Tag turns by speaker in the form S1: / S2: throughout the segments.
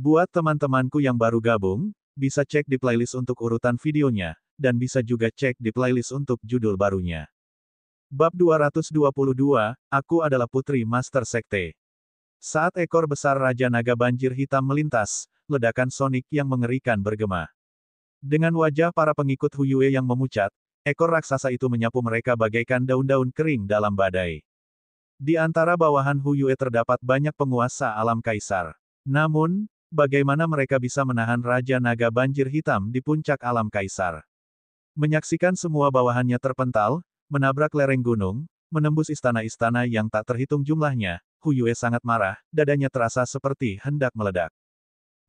S1: Buat teman-temanku yang baru gabung, bisa cek di playlist untuk urutan videonya, dan bisa juga cek di playlist untuk judul barunya. Bab 222, Aku adalah Putri Master Sekte. Saat ekor besar Raja Naga Banjir Hitam melintas, ledakan sonik yang mengerikan bergema. Dengan wajah para pengikut Hu Yue yang memucat, ekor raksasa itu menyapu mereka bagaikan daun-daun kering dalam badai. Di antara bawahan Hu Yue terdapat banyak penguasa alam kaisar. Namun, bagaimana mereka bisa menahan Raja Naga Banjir Hitam di puncak alam kaisar? Menyaksikan semua bawahannya terpental, menabrak lereng gunung, menembus istana-istana yang tak terhitung jumlahnya, Hu Yue sangat marah, dadanya terasa seperti hendak meledak.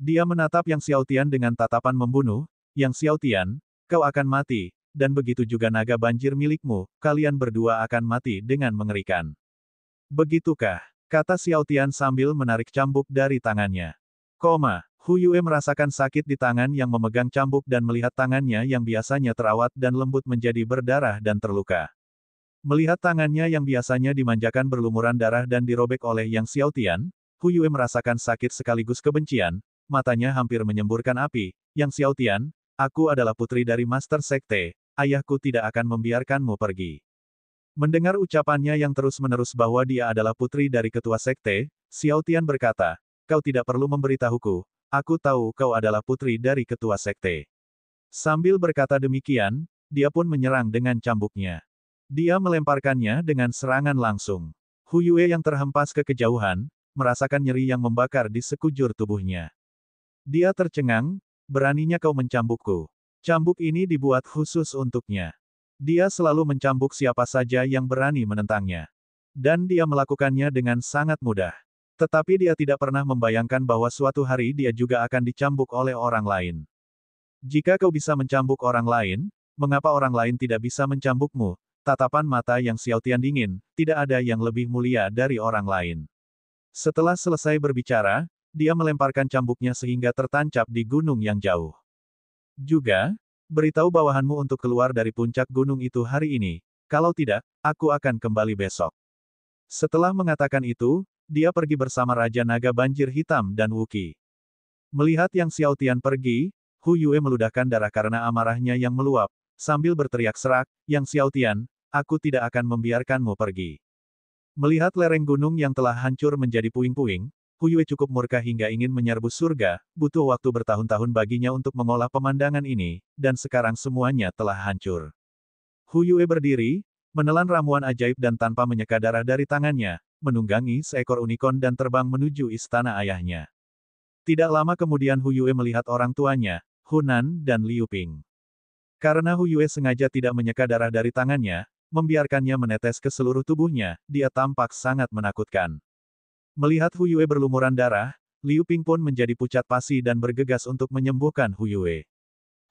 S1: Dia menatap Yang Xiaotian dengan tatapan membunuh, Yang Xiaotian, kau akan mati, dan begitu juga naga banjir milikmu, kalian berdua akan mati dengan mengerikan. Begitukah? Kata Xiaotian sambil menarik cambuk dari tangannya. Hu Yue merasakan sakit di tangan yang memegang cambuk dan melihat tangannya yang biasanya terawat dan lembut menjadi berdarah dan terluka. Melihat tangannya yang biasanya dimanjakan berlumuran darah dan dirobek oleh Yang Xiaotian, Hu Yue merasakan sakit sekaligus kebencian, matanya hampir menyemburkan api. Yang Xiaotian, aku adalah putri dari Master Sekte, ayahku tidak akan membiarkanmu pergi. Mendengar ucapannya yang terus-menerus bahwa dia adalah putri dari ketua sekte, Xiaotian berkata, kau tidak perlu memberitahuku, aku tahu kau adalah putri dari ketua sekte. Sambil berkata demikian, dia pun menyerang dengan cambuknya. Dia melemparkannya dengan serangan langsung. Hu Yue yang terhempas ke kejauhan, merasakan nyeri yang membakar di sekujur tubuhnya. Dia tercengang, beraninya kau mencambukku. Cambuk ini dibuat khusus untuknya. Dia selalu mencambuk siapa saja yang berani menentangnya. Dan dia melakukannya dengan sangat mudah. Tetapi dia tidak pernah membayangkan bahwa suatu hari dia juga akan dicambuk oleh orang lain. Jika kau bisa mencambuk orang lain, mengapa orang lain tidak bisa mencambukmu? Tatapan mata Yang Xiaotian dingin, tidak ada yang lebih mulia dari orang lain. Setelah selesai berbicara, dia melemparkan cambuknya sehingga tertancap di gunung yang jauh. Juga, beritahu bawahanmu untuk keluar dari puncak gunung itu hari ini, kalau tidak, aku akan kembali besok. Setelah mengatakan itu, dia pergi bersama Raja Naga Banjir Hitam dan Wuqi. Melihat Yang Xiaotian pergi, Hu Yue meludahkan darah karena amarahnya yang meluap, sambil berteriak serak, Yang Xiaotian, aku tidak akan membiarkanmu pergi. Melihat lereng gunung yang telah hancur menjadi puing-puing, Hu Yue cukup murka hingga ingin menyerbu surga, butuh waktu bertahun-tahun baginya untuk mengolah pemandangan ini, dan sekarang semuanya telah hancur. Hu Yue berdiri, menelan ramuan ajaib dan tanpa menyeka darah dari tangannya, menunggangi seekor unicorn dan terbang menuju istana ayahnya. Tidak lama kemudian Hu Yue melihat orang tuanya, Hunan dan Liu Ping. Karena Hu Yue sengaja tidak menyeka darah dari tangannya, membiarkannya menetes ke seluruh tubuhnya, dia tampak sangat menakutkan. Melihat Hu Yue berlumuran darah, Liu Ping pun menjadi pucat pasi dan bergegas untuk menyembuhkan Hu Yue.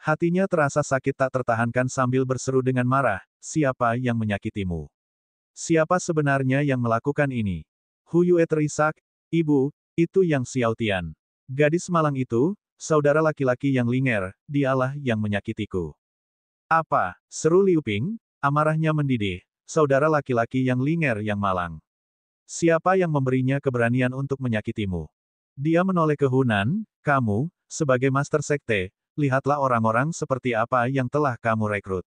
S1: Hatinya terasa sakit tak tertahankan sambil berseru dengan marah, siapa yang menyakitimu? Siapa sebenarnya yang melakukan ini? Hu Yue terisak, ibu, itu Yang Xiaotian. Gadis malang itu, saudara laki-laki yang linger, dialah yang menyakitiku. Apa? Seru Liu Ping, amarahnya mendidih, saudara laki-laki yang linger yang malang. Siapa yang memberinya keberanian untuk menyakitimu? Dia menoleh ke Hunan, kamu, sebagai Master Sekte, lihatlah orang-orang seperti apa yang telah kamu rekrut.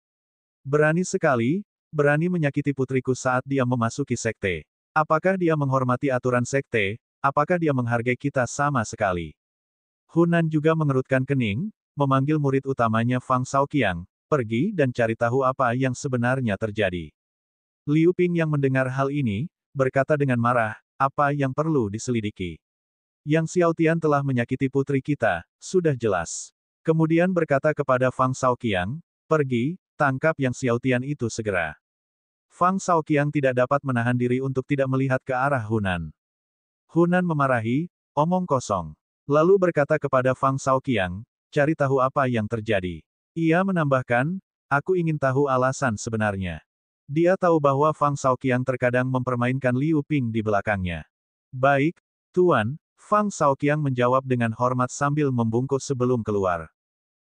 S1: Berani sekali, berani menyakiti putriku saat dia memasuki sekte. Apakah dia menghormati aturan sekte? Apakah dia menghargai kita sama sekali? Hunan juga mengerutkan kening, memanggil murid utamanya Fang Shaoqiang, pergi dan cari tahu apa yang sebenarnya terjadi. Liu Ping yang mendengar hal ini, berkata dengan marah, apa yang perlu diselidiki? Yang Xiaotian telah menyakiti putri kita, sudah jelas. Kemudian berkata kepada Fang Shaoqiang, pergi, tangkap Yang Xiaotian itu segera. Fang Shaoqiang tidak dapat menahan diri untuk tidak melihat ke arah Hunan. Hunan memarahi, omong kosong. Lalu berkata kepada Fang Shaoqiang, cari tahu apa yang terjadi. Ia menambahkan, aku ingin tahu alasan sebenarnya. Dia tahu bahwa Fang Shaoqiang terkadang mempermainkan Liu Ping di belakangnya. Baik, Tuan, Fang Shaoqiang menjawab dengan hormat sambil membungkuk sebelum keluar.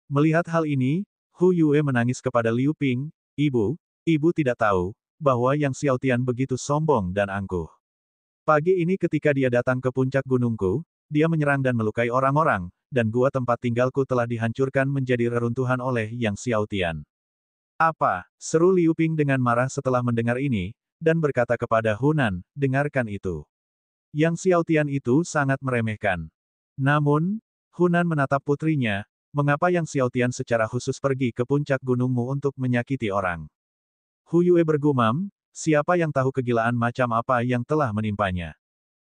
S1: Melihat hal ini, Hu Yue menangis kepada Liu Ping, ibu tidak tahu, bahwa Yang Xiaotian begitu sombong dan angkuh. Pagi ini ketika dia datang ke puncak gunungku, dia menyerang dan melukai orang-orang, dan gua tempat tinggalku telah dihancurkan menjadi reruntuhan oleh Yang Xiaotian. Apa? Seru Liu Ping dengan marah setelah mendengar ini, dan berkata kepada Hunan, dengarkan itu. Yang Xiaotian itu sangat meremehkan. Namun, Hunan menatap putrinya, mengapa Yang Xiaotian secara khusus pergi ke puncak gunungmu untuk menyakiti orang? Hu Yue bergumam, siapa yang tahu kegilaan macam apa yang telah menimpanya?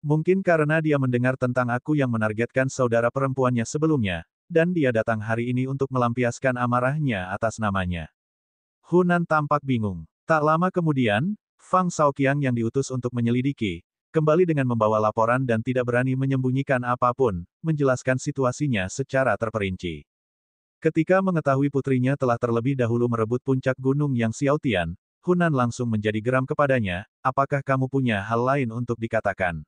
S1: Mungkin karena dia mendengar tentang aku yang menargetkan saudara perempuannya sebelumnya, dan dia datang hari ini untuk melampiaskan amarahnya atas namanya. Hunan tampak bingung. Tak lama kemudian, Fang Shaoqiang yang diutus untuk menyelidiki, kembali dengan membawa laporan dan tidak berani menyembunyikan apapun, menjelaskan situasinya secara terperinci. Ketika mengetahui putrinya telah terlebih dahulu merebut puncak gunung Yang Xiaotian, Hunan langsung menjadi geram kepadanya, apakah kamu punya hal lain untuk dikatakan?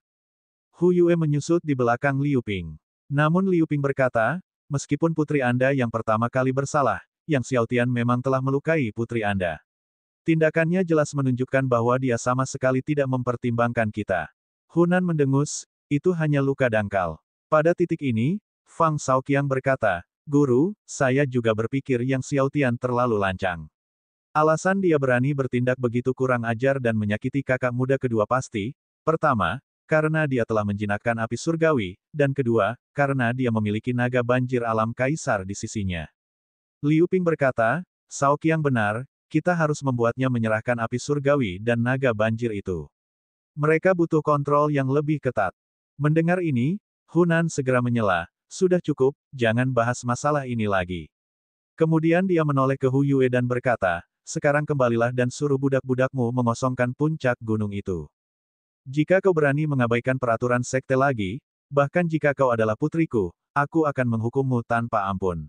S1: Hu Yue menyusut di belakang Liu Ping. Namun Liu Ping berkata, meskipun putri Anda yang pertama kali bersalah, Yang Xiaotian memang telah melukai putri Anda. Tindakannya jelas menunjukkan bahwa dia sama sekali tidak mempertimbangkan kita. Hunan mendengus, itu hanya luka dangkal. Pada titik ini, Fang Shaoqiang berkata, Guru, saya juga berpikir Yang Xiaotian terlalu lancang. Alasan dia berani bertindak begitu kurang ajar dan menyakiti kakak muda kedua pasti, pertama, karena dia telah menjinakkan api surgawi, dan kedua, karena dia memiliki naga banjir alam kaisar di sisinya. Liu Ping berkata, Shaoqiang benar, kita harus membuatnya menyerahkan api surgawi dan naga banjir itu. Mereka butuh kontrol yang lebih ketat. Mendengar ini, Hunan segera menyela, sudah cukup, jangan bahas masalah ini lagi. Kemudian dia menoleh ke Hu Yue dan berkata, sekarang kembalilah dan suruh budak-budakmu mengosongkan puncak gunung itu. Jika kau berani mengabaikan peraturan sekte lagi, bahkan jika kau adalah putriku, aku akan menghukummu tanpa ampun.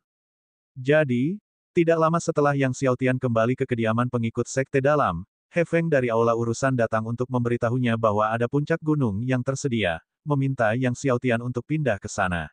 S1: Jadi, tidak lama setelah Yang Xiaotian kembali ke kediaman pengikut sekte dalam, He Feng dari aula urusan datang untuk memberitahunya bahwa ada puncak gunung yang tersedia, meminta Yang Xiaotian untuk pindah ke sana.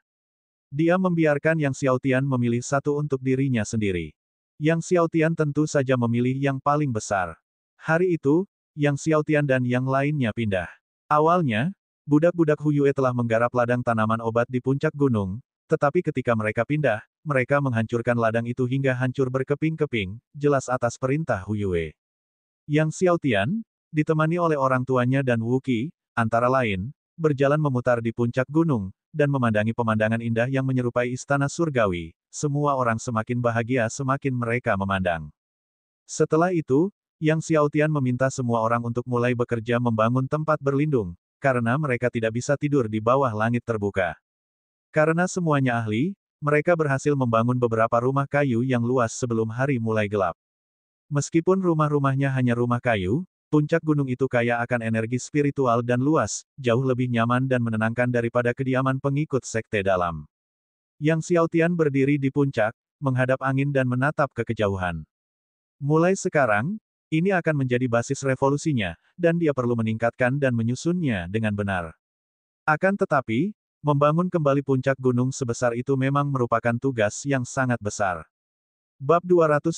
S1: Dia membiarkan Yang Xiaotian memilih satu untuk dirinya sendiri. Yang Xiaotian tentu saja memilih yang paling besar. Hari itu, Yang Xiaotian dan yang lainnya pindah. Awalnya, budak-budak Hu Yue telah menggarap ladang tanaman obat di puncak gunung, tetapi ketika mereka pindah, mereka menghancurkan ladang itu hingga hancur berkeping-keping, jelas atas perintah Hu Yue. Yang Xiaotian, ditemani oleh orang tuanya dan Wu Qi, antara lain, berjalan memutar di puncak gunung, dan memandangi pemandangan indah yang menyerupai istana surgawi, semua orang semakin bahagia semakin mereka memandang. Setelah itu, Yang Xiaotian meminta semua orang untuk mulai bekerja membangun tempat berlindung, karena mereka tidak bisa tidur di bawah langit terbuka. Karena semuanya ahli, mereka berhasil membangun beberapa rumah kayu yang luas sebelum hari mulai gelap. Meskipun rumah-rumahnya hanya rumah kayu, puncak gunung itu kaya akan energi spiritual dan luas, jauh lebih nyaman dan menenangkan daripada kediaman pengikut sekte dalam. Yang Xiaotian berdiri di puncak, menghadap angin dan menatap ke kejauhan. Mulai sekarang, ini akan menjadi basis revolusinya, dan dia perlu meningkatkan dan menyusunnya dengan benar. Akan tetapi, membangun kembali puncak gunung sebesar itu memang merupakan tugas yang sangat besar. Bab 223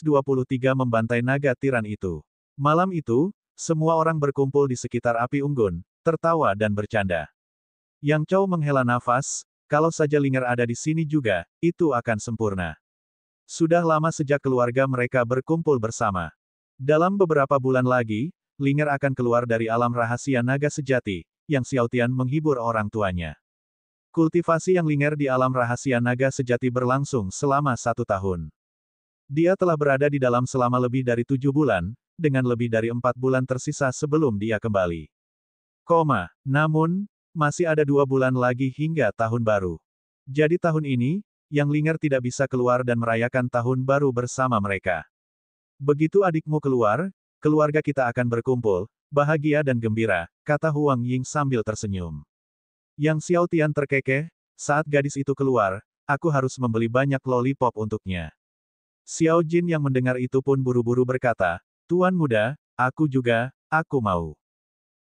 S1: membantai naga tiran itu. Malam itu, semua orang berkumpul di sekitar api unggun, tertawa dan bercanda. Yang Chow menghela nafas, kalau saja Linger ada di sini juga, itu akan sempurna. Sudah lama sejak keluarga mereka berkumpul bersama. Dalam beberapa bulan lagi, Linger akan keluar dari alam rahasia naga sejati, yang Xiaotian menghibur orang tuanya. Kultivasi yang Linger di alam rahasia naga sejati berlangsung selama 1 tahun. Dia telah berada di dalam selama lebih dari 7 bulan, dengan lebih dari 4 bulan tersisa sebelum dia kembali. Namun, masih ada 2 bulan lagi hingga tahun baru. Jadi tahun ini, Yang Linger tidak bisa keluar dan merayakan tahun baru bersama mereka. Begitu adikmu keluar, keluarga kita akan berkumpul, bahagia dan gembira, kata Huang Ying sambil tersenyum. Yang Xiaotian terkekeh, saat gadis itu keluar, aku harus membeli banyak lollipop untuknya. Xiao Jin yang mendengar itu pun buru-buru berkata, Tuan muda, aku juga, aku mau.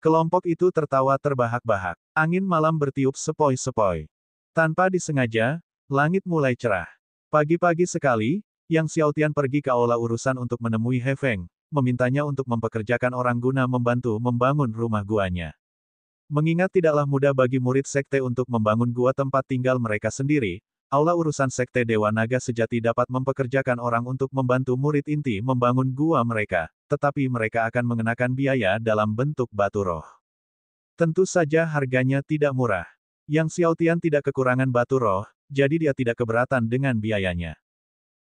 S1: Kelompok itu tertawa terbahak-bahak. Angin malam bertiup sepoi-sepoi. Tanpa disengaja, langit mulai cerah. Pagi-pagi sekali, Yang Xiaotian pergi ke aula urusan untuk menemui He Feng, memintanya untuk mempekerjakan orang guna membantu membangun rumah guanya. Mengingat tidaklah mudah bagi murid sekte untuk membangun gua tempat tinggal mereka sendiri, aula urusan sekte Dewa Naga Sejati dapat mempekerjakan orang untuk membantu murid inti membangun gua mereka, tetapi mereka akan mengenakan biaya dalam bentuk batu roh. Tentu saja harganya tidak murah. Yang Xiaotian tidak kekurangan batu roh, jadi dia tidak keberatan dengan biayanya.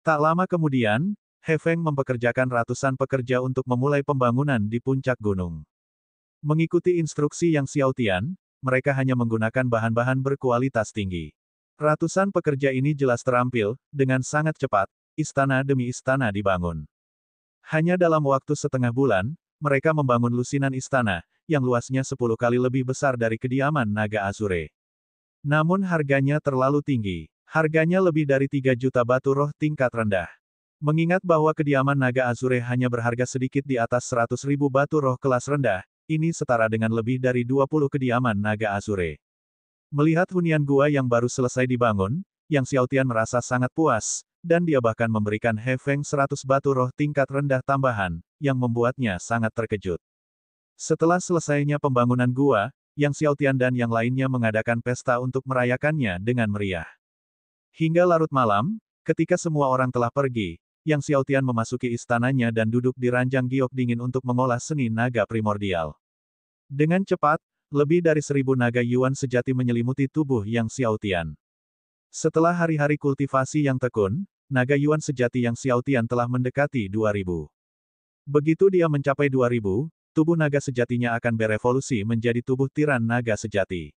S1: Tak lama kemudian, He Feng mempekerjakan ratusan pekerja untuk memulai pembangunan di puncak gunung. Mengikuti instruksi Yang Xiaotian, mereka hanya menggunakan bahan-bahan berkualitas tinggi. Ratusan pekerja ini jelas terampil, dengan sangat cepat, istana demi istana dibangun. Hanya dalam waktu setengah bulan, mereka membangun lusinan istana, yang luasnya 10 kali lebih besar dari kediaman Naga Azure. Namun harganya terlalu tinggi. Harganya lebih dari 3 juta batu roh tingkat rendah. Mengingat bahwa kediaman Naga Azure hanya berharga sedikit di atas 100.000 batu roh kelas rendah, ini setara dengan lebih dari 20 kediaman Naga Azure. Melihat hunian gua yang baru selesai dibangun, Yang Xiaotian merasa sangat puas, dan dia bahkan memberikan He Feng 100 batu roh tingkat rendah tambahan, yang membuatnya sangat terkejut. Setelah selesainya pembangunan gua, Yang Xiaotian dan yang lainnya mengadakan pesta untuk merayakannya dengan meriah. Hingga larut malam, ketika semua orang telah pergi, Yang Xiaotian memasuki istananya dan duduk di ranjang giok dingin untuk mengolah seni naga primordial. Dengan cepat, lebih dari 1000 naga Yuan sejati menyelimuti tubuh Yang Xiaotian. Setelah hari-hari kultivasi yang tekun, naga Yuan sejati Yang Xiaotian telah mendekati 2000. Begitu dia mencapai 2000, tubuh naga sejatinya akan berevolusi menjadi tubuh tiran naga sejati.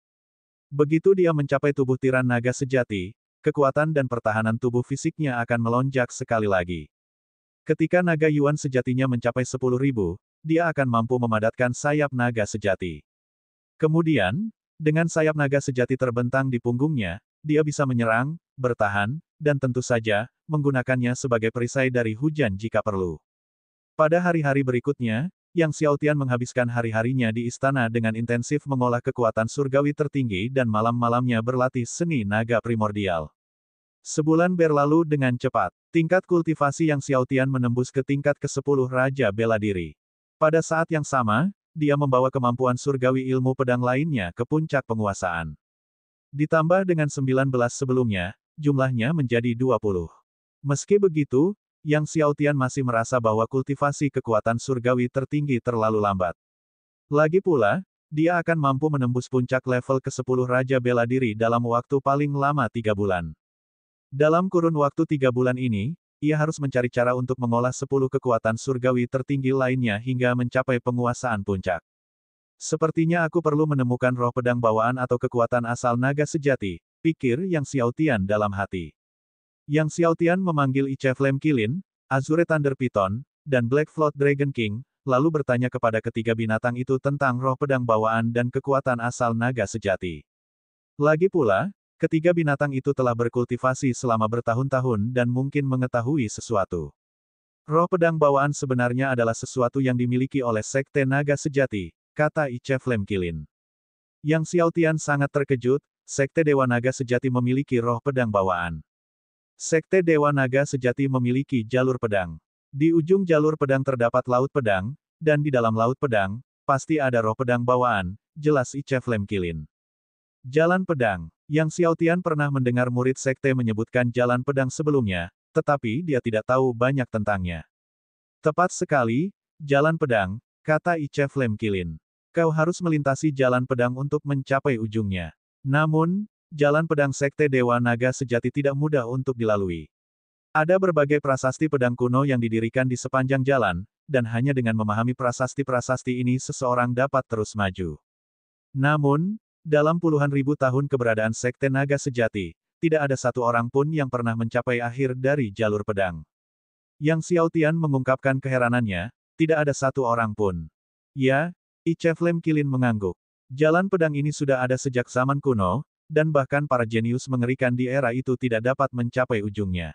S1: Begitu dia mencapai tubuh tiran naga sejati, kekuatan dan pertahanan tubuh fisiknya akan melonjak sekali lagi. Ketika naga Yuan sejatinya mencapai 10.000, dia akan mampu memadatkan sayap naga sejati. Kemudian, dengan sayap naga sejati terbentang di punggungnya, dia bisa menyerang, bertahan, dan tentu saja, menggunakannya sebagai perisai dari hujan jika perlu. Pada hari-hari berikutnya, Yang Xiaotian menghabiskan hari-harinya di istana dengan intensif mengolah kekuatan surgawi tertinggi dan malam-malamnya berlatih seni naga primordial. Sebulan berlalu dengan cepat. Tingkat kultivasi Yang Xiaotian menembus ke tingkat ke-10 Raja Bela Diri. Pada saat yang sama, dia membawa kemampuan surgawi ilmu pedang lainnya ke puncak penguasaan. Ditambah dengan 19 sebelumnya, jumlahnya menjadi 20. Meski begitu, Yang Xiaotian masih merasa bahwa kultivasi kekuatan surgawi tertinggi terlalu lambat. Lagi pula, dia akan mampu menembus puncak level ke-10 Raja Bela Diri dalam waktu paling lama 3 bulan. Dalam kurun waktu 3 bulan ini, ia harus mencari cara untuk mengolah 10 kekuatan surgawi tertinggi lainnya hingga mencapai penguasaan puncak. Sepertinya aku perlu menemukan roh pedang bawaan atau kekuatan asal naga sejati, pikir Yang Xiaotian dalam hati. Yang Xiaotian memanggil Ice Flame Kilin, Azure Thunder Python, dan Black Float Dragon King, lalu bertanya kepada ketiga binatang itu tentang roh pedang bawaan dan kekuatan asal naga sejati. Lagi pula, ketiga binatang itu telah berkultivasi selama bertahun-tahun dan mungkin mengetahui sesuatu. Roh pedang bawaan sebenarnya adalah sesuatu yang dimiliki oleh Sekte Naga Sejati, kata Ice Flame Kilin. Yang Xiaotian sangat terkejut, Sekte Dewa Naga Sejati memiliki roh pedang bawaan. Sekte Dewa Naga Sejati memiliki jalur pedang. Di ujung jalur pedang terdapat laut pedang, dan di dalam laut pedang, pasti ada roh pedang bawaan, jelas Ice Flame Kilin. Jalan pedang. Yang Xiaotian pernah mendengar murid sekte menyebutkan jalan pedang sebelumnya, tetapi dia tidak tahu banyak tentangnya. Tepat sekali, jalan pedang, kata Ice Flame Kilin. Kau harus melintasi jalan pedang untuk mencapai ujungnya. Namun, jalan pedang Sekte Dewa Naga Sejati tidak mudah untuk dilalui. Ada berbagai prasasti pedang kuno yang didirikan di sepanjang jalan, dan hanya dengan memahami prasasti-prasasti ini seseorang dapat terus maju. Namun, dalam puluhan ribu tahun keberadaan Sekte Naga Sejati, tidak ada satu orang pun yang pernah mencapai akhir dari jalur pedang. Yang Xiaotian mengungkapkan keheranannya, tidak ada satu orang pun. Ya, Ice Flame Kilin mengangguk. Jalan pedang ini sudah ada sejak zaman kuno, dan bahkan para jenius mengerikan di era itu tidak dapat mencapai ujungnya.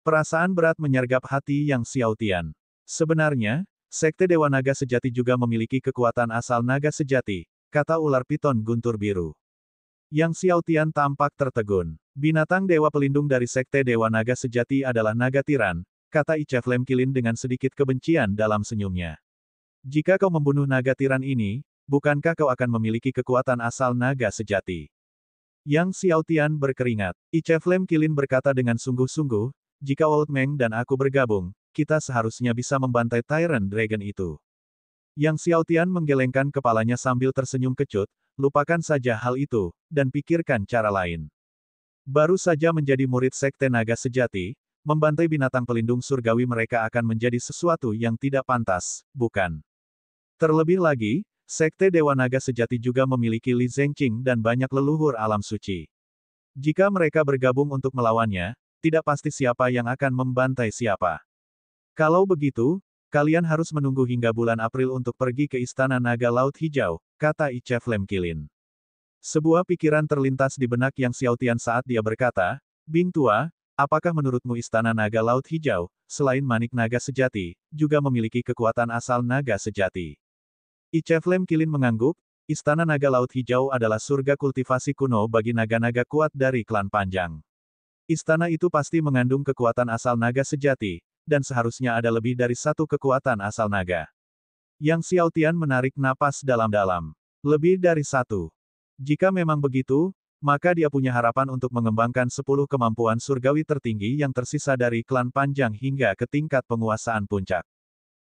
S1: Perasaan berat menyergap hati Yang Xiaotian. Sebenarnya, Sekte Dewa Naga Sejati juga memiliki kekuatan asal naga sejati, kata ular piton guntur biru. Yang Xiaotian tampak tertegun. Binatang dewa pelindung dari Sekte Dewa Naga Sejati adalah naga tiran, kata Ice Flame Kilin dengan sedikit kebencian dalam senyumnya. Jika kau membunuh naga tiran ini, bukankah kau akan memiliki kekuatan asal naga sejati? Yang Xiaotian berkeringat. Flame Kilin berkata dengan sungguh-sungguh, jika Old Meng dan aku bergabung, kita seharusnya bisa membantai Tyrant Dragon itu. Yang Xiaotian menggelengkan kepalanya sambil tersenyum kecut, lupakan saja hal itu, dan pikirkan cara lain. Baru saja menjadi murid Sekte Naga Sejati, membantai binatang pelindung surgawi mereka akan menjadi sesuatu yang tidak pantas, bukan? Terlebih lagi, Sekte Dewa Naga Sejati juga memiliki Li Zengqing dan banyak leluhur alam suci. Jika mereka bergabung untuk melawannya, tidak pasti siapa yang akan membantai siapa. Kalau begitu, kalian harus menunggu hingga bulan April untuk pergi ke Istana Naga Laut Hijau, kata Flame Kilin. Sebuah pikiran terlintas di benak Yang Xiaotian saat dia berkata, Bing Tua, apakah menurutmu Istana Naga Laut Hijau, selain Manik Naga Sejati, juga memiliki kekuatan asal naga sejati? Flame Kilin mengangguk, Istana Naga Laut Hijau adalah surga kultivasi kuno bagi naga-naga kuat dari klan Panjang. Istana itu pasti mengandung kekuatan asal naga sejati, dan seharusnya ada lebih dari satu kekuatan asal naga. Yang Xiaotian menarik napas dalam-dalam. Lebih dari satu. Jika memang begitu, maka dia punya harapan untuk mengembangkan 10 kemampuan surgawi tertinggi yang tersisa dari klan Panjang hingga ke tingkat penguasaan puncak.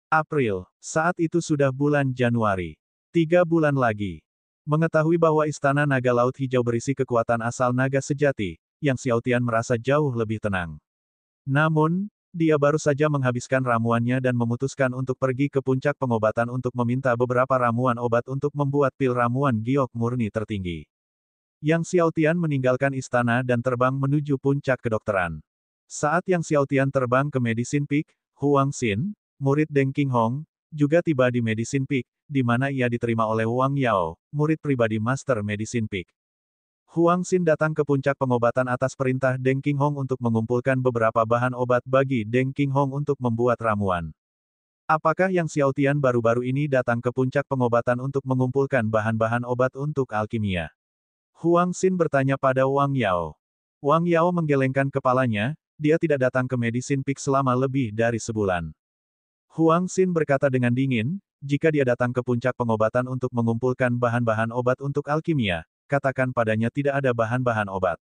S1: April, saat itu sudah bulan Januari. 3 bulan lagi. Mengetahui bahwa Istana Naga Laut Hijau berisi kekuatan asal naga sejati, Yang Xiaotian merasa jauh lebih tenang. Namun, dia baru saja menghabiskan ramuannya dan memutuskan untuk pergi ke puncak pengobatan untuk meminta beberapa ramuan obat untuk membuat pil ramuan giok murni tertinggi. Yang Xiaotian meninggalkan istana dan terbang menuju puncak kedokteran. Saat Yang Xiaotian terbang ke Medicine Peak, Huang Xin, murid Deng Qinghong, juga tiba di Medicine Peak, di mana ia diterima oleh Wang Yao, murid pribadi Master Medicine Peak. Huang Xin datang ke puncak pengobatan atas perintah Deng Qinghong untuk mengumpulkan beberapa bahan obat bagi Deng Qinghong untuk membuat ramuan. Apakah Yang Xiaotian baru-baru ini datang ke puncak pengobatan untuk mengumpulkan bahan-bahan obat untuk alkimia? Huang Xin bertanya pada Wang Yao. Wang Yao menggelengkan kepalanya, dia tidak datang ke Medicine Peak selama lebih dari sebulan. Huang Xin berkata dengan dingin, jika dia datang ke puncak pengobatan untuk mengumpulkan bahan-bahan obat untuk alkimia, katakan padanya tidak ada bahan-bahan obat.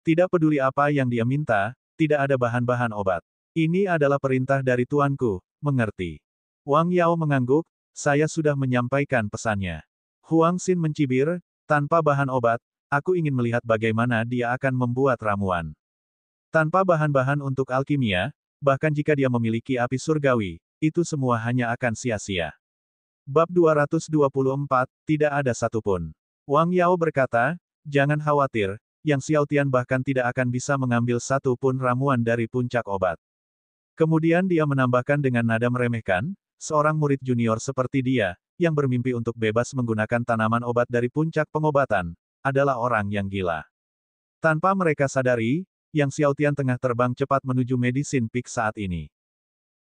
S1: Tidak peduli apa yang dia minta, tidak ada bahan-bahan obat. Ini adalah perintah dari tuanku, mengerti? Wang Yao mengangguk, saya sudah menyampaikan pesannya. Huang Xin mencibir, tanpa bahan obat, aku ingin melihat bagaimana dia akan membuat ramuan. Tanpa bahan-bahan untuk alkimia, bahkan jika dia memiliki api surgawi, itu semua hanya akan sia-sia. Bab 224, tidak ada satupun. Wang Yao berkata, jangan khawatir, Yang Xiaotian bahkan tidak akan bisa mengambil satu pun ramuan dari puncak obat. Kemudian dia menambahkan dengan nada meremehkan, seorang murid junior seperti dia, yang bermimpi untuk bebas menggunakan tanaman obat dari puncak pengobatan, adalah orang yang gila. Tanpa mereka sadari, Yang Xiaotian tengah terbang cepat menuju Medicine Peak saat ini.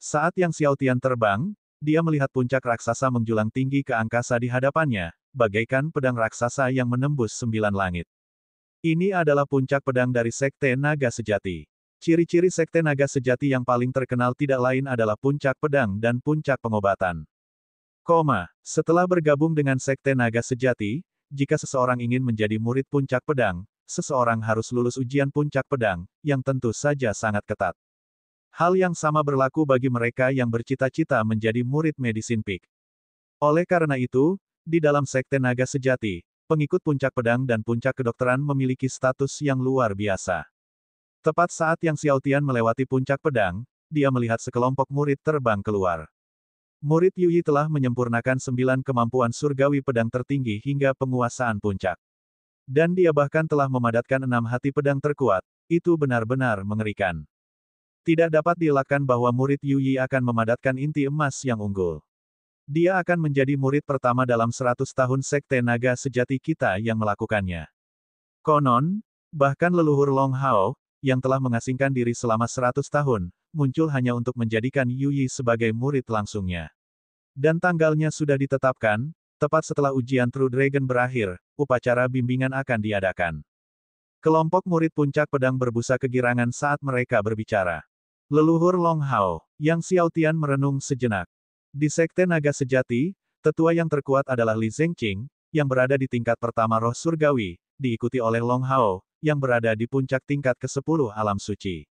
S1: Saat Yang Xiaotian terbang, dia melihat puncak raksasa menjulang tinggi ke angkasa di hadapannya, bagaikan pedang raksasa yang menembus 9 langit. Ini adalah puncak pedang dari Sekte Naga Sejati. Ciri-ciri Sekte Naga Sejati yang paling terkenal tidak lain adalah puncak pedang dan puncak pengobatan. Setelah bergabung dengan Sekte Naga Sejati, jika seseorang ingin menjadi murid puncak pedang, seseorang harus lulus ujian puncak pedang, yang tentu saja sangat ketat. Hal yang sama berlaku bagi mereka yang bercita-cita menjadi murid Medicine Peak. Oleh karena itu, di dalam Sekte Naga Sejati, pengikut puncak pedang dan puncak kedokteran memiliki status yang luar biasa. Tepat saat Yang Xiaotian melewati puncak pedang, dia melihat sekelompok murid terbang keluar. Murid Yuyi telah menyempurnakan 9 kemampuan surgawi pedang tertinggi hingga penguasaan puncak. Dan dia bahkan telah memadatkan 6 hati pedang terkuat, itu benar-benar mengerikan. Tidak dapat dielakkan bahwa murid Yuyi akan memadatkan inti emas yang unggul. Dia akan menjadi murid pertama dalam 100 tahun Sekte Naga Sejati kita yang melakukannya. Konon, bahkan leluhur Long Hao, yang telah mengasingkan diri selama 100 tahun, muncul hanya untuk menjadikan Yuyi sebagai murid langsungnya. Dan tanggalnya sudah ditetapkan, tepat setelah ujian True Dragon berakhir, upacara bimbingan akan diadakan. Kelompok murid puncak pedang berbusa kegirangan saat mereka berbicara. Leluhur Long Hao, Yang Xiaotian merenung sejenak. Di Sekte Naga Sejati, Tetua yang terkuat adalah Li Zengqing, yang berada di tingkat pertama roh surgawi, diikuti oleh Long Hao, yang berada di puncak tingkat ke-10 alam suci.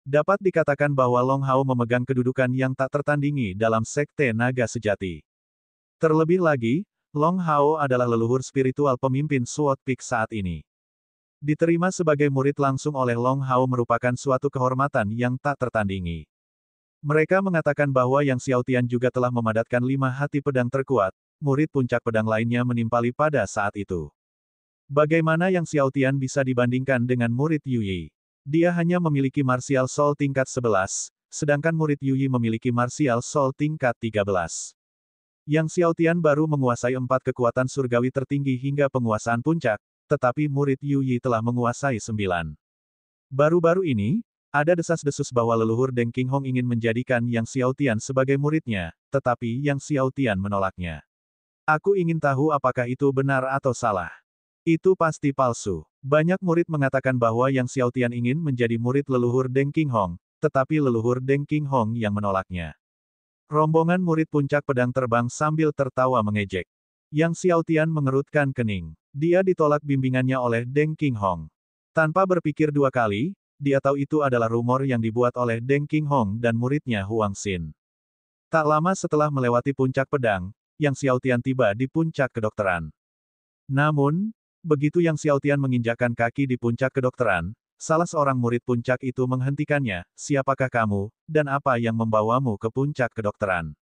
S1: Dapat dikatakan bahwa Long Hao memegang kedudukan yang tak tertandingi dalam Sekte Naga Sejati. Terlebih lagi, Long Hao adalah leluhur spiritual pemimpin Sword Peak saat ini. Diterima sebagai murid langsung oleh Long Hao merupakan suatu kehormatan yang tak tertandingi. Mereka mengatakan bahwa Yang Xiaotian juga telah memadatkan 5 hati pedang terkuat, murid puncak pedang lainnya menimpali pada saat itu. Bagaimana Yang Xiaotian bisa dibandingkan dengan murid Yu Yi? Dia hanya memiliki martial soul tingkat 11, sedangkan murid Yu Yi memiliki martial soul tingkat 13. Yang Xiaotian baru menguasai 4 kekuatan surgawi tertinggi hingga penguasaan puncak, tetapi murid Yu Yi telah menguasai 9. Baru-baru ini, ada desas-desus bahwa leluhur Deng Qinghong ingin menjadikan Yang Xiaotian sebagai muridnya, tetapi Yang Xiaotian menolaknya. Aku ingin tahu apakah itu benar atau salah. Itu pasti palsu. Banyak murid mengatakan bahwa Yang Xiaotian ingin menjadi murid leluhur Deng Qinghong, tetapi leluhur Deng Qinghong yang menolaknya. Rombongan murid puncak pedang terbang sambil tertawa mengejek. Yang Xiaotian mengerutkan kening. Dia ditolak bimbingannya oleh Deng Qinghong. Tanpa berpikir 2 kali, dia tahu itu adalah rumor yang dibuat oleh Deng Qinghong dan muridnya Huang Xin. Tak lama setelah melewati puncak pedang, Yang Xiaotian tiba di puncak kedokteran. Namun, begitu Yang Xiaotian menginjakkan kaki di puncak kedokteran, salah seorang murid puncak itu menghentikannya. Siapakah kamu, dan apa yang membawamu ke puncak kedokteran?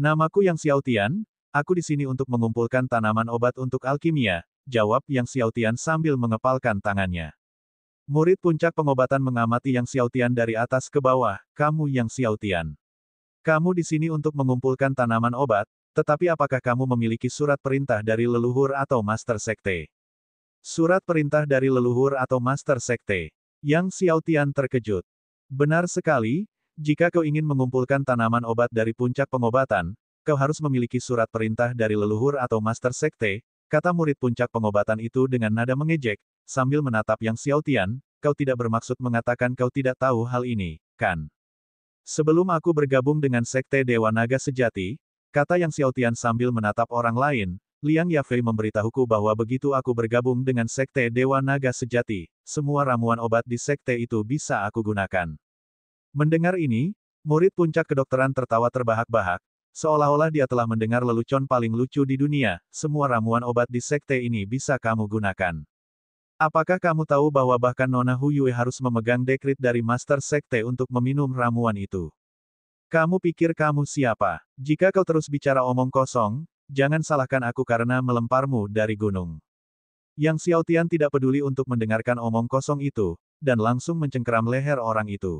S1: Namaku Yang Xiaotian, aku di sini untuk mengumpulkan tanaman obat untuk alkimia, jawab Yang Xiaotian sambil mengepalkan tangannya. Murid puncak pengobatan mengamati Yang Xiaotian dari atas ke bawah. Kamu Yang Xiaotian. Kamu di sini untuk mengumpulkan tanaman obat, tetapi apakah kamu memiliki surat perintah dari leluhur atau master sekte? Surat perintah dari leluhur atau master sekte. Yang Xiaotian terkejut. Benar sekali, jika kau ingin mengumpulkan tanaman obat dari puncak pengobatan, kau harus memiliki surat perintah dari leluhur atau master sekte, kata murid puncak pengobatan itu dengan nada mengejek, sambil menatap Yang Xiaotian. Kau tidak bermaksud mengatakan kau tidak tahu hal ini, kan? Sebelum aku bergabung dengan Sekte Dewa Naga Sejati, kata Yang Xiaotian sambil menatap orang lain, Liang Yafei memberitahuku bahwa begitu aku bergabung dengan Sekte Dewa Naga Sejati, semua ramuan obat di sekte itu bisa aku gunakan. Mendengar ini, murid puncak kedokteran tertawa terbahak-bahak, seolah-olah dia telah mendengar lelucon paling lucu di dunia. Semua ramuan obat di sekte ini bisa kamu gunakan. Apakah kamu tahu bahwa bahkan Nona Hu Yue harus memegang dekrit dari Master Sekte untuk meminum ramuan itu? Kamu pikir kamu siapa? Jika kau terus bicara omong kosong, jangan salahkan aku karena melemparmu dari gunung. Yang Xiaotian tidak peduli untuk mendengarkan omong kosong itu, dan langsung mencengkeram leher orang itu.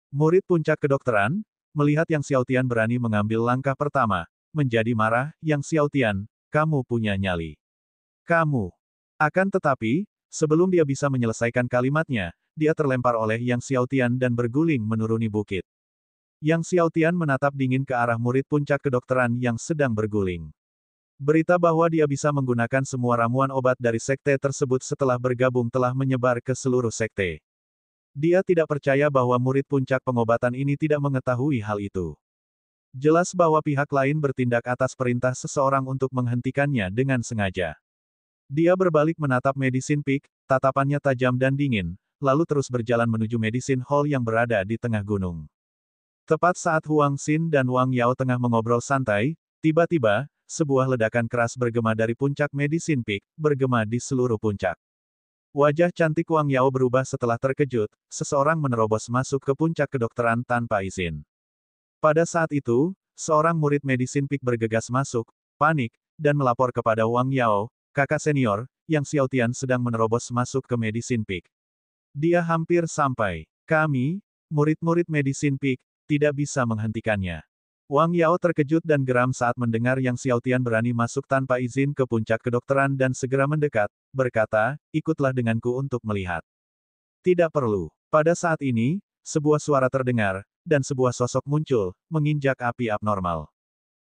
S1: Murid puncak kedokteran, melihat Yang Xiaotian berani mengambil langkah pertama, menjadi marah. Yang Xiaotian, kamu punya nyali. Kamu. Akan tetapi, sebelum dia bisa menyelesaikan kalimatnya, dia terlempar oleh Yang Xiaotian dan berguling menuruni bukit. Yang Xiaotian menatap dingin ke arah murid puncak kedokteran yang sedang berguling. Berita bahwa dia bisa menggunakan semua ramuan obat dari sekte tersebut setelah bergabung telah menyebar ke seluruh sekte. Dia tidak percaya bahwa murid puncak pengobatan ini tidak mengetahui hal itu. Jelas bahwa pihak lain bertindak atas perintah seseorang untuk menghentikannya dengan sengaja. Dia berbalik menatap Medicine Peak, tatapannya tajam dan dingin, lalu terus berjalan menuju Medicine Hall yang berada di tengah gunung. Tepat saat Huang Xin dan Wang Yao tengah mengobrol santai, tiba-tiba, sebuah ledakan keras bergema dari puncak Medicine Peak, bergema di seluruh puncak. Wajah cantik Wang Yao berubah setelah terkejut, seseorang menerobos masuk ke puncak kedokteran tanpa izin. Pada saat itu, seorang murid Medicine Peak bergegas masuk, panik, dan melapor kepada Wang Yao, kakak senior, Yang Xiaotian sedang menerobos masuk ke Medicine Peak. Dia hampir sampai. Kami, murid-murid Medicine Peak, tidak bisa menghentikannya. Wang Yao terkejut dan geram saat mendengar Yang Xiaotian berani masuk tanpa izin ke puncak kedokteran dan segera mendekat, berkata, ikutlah denganku untuk melihat. Tidak perlu. Pada saat ini, sebuah suara terdengar, dan sebuah sosok muncul, menginjak api abnormal.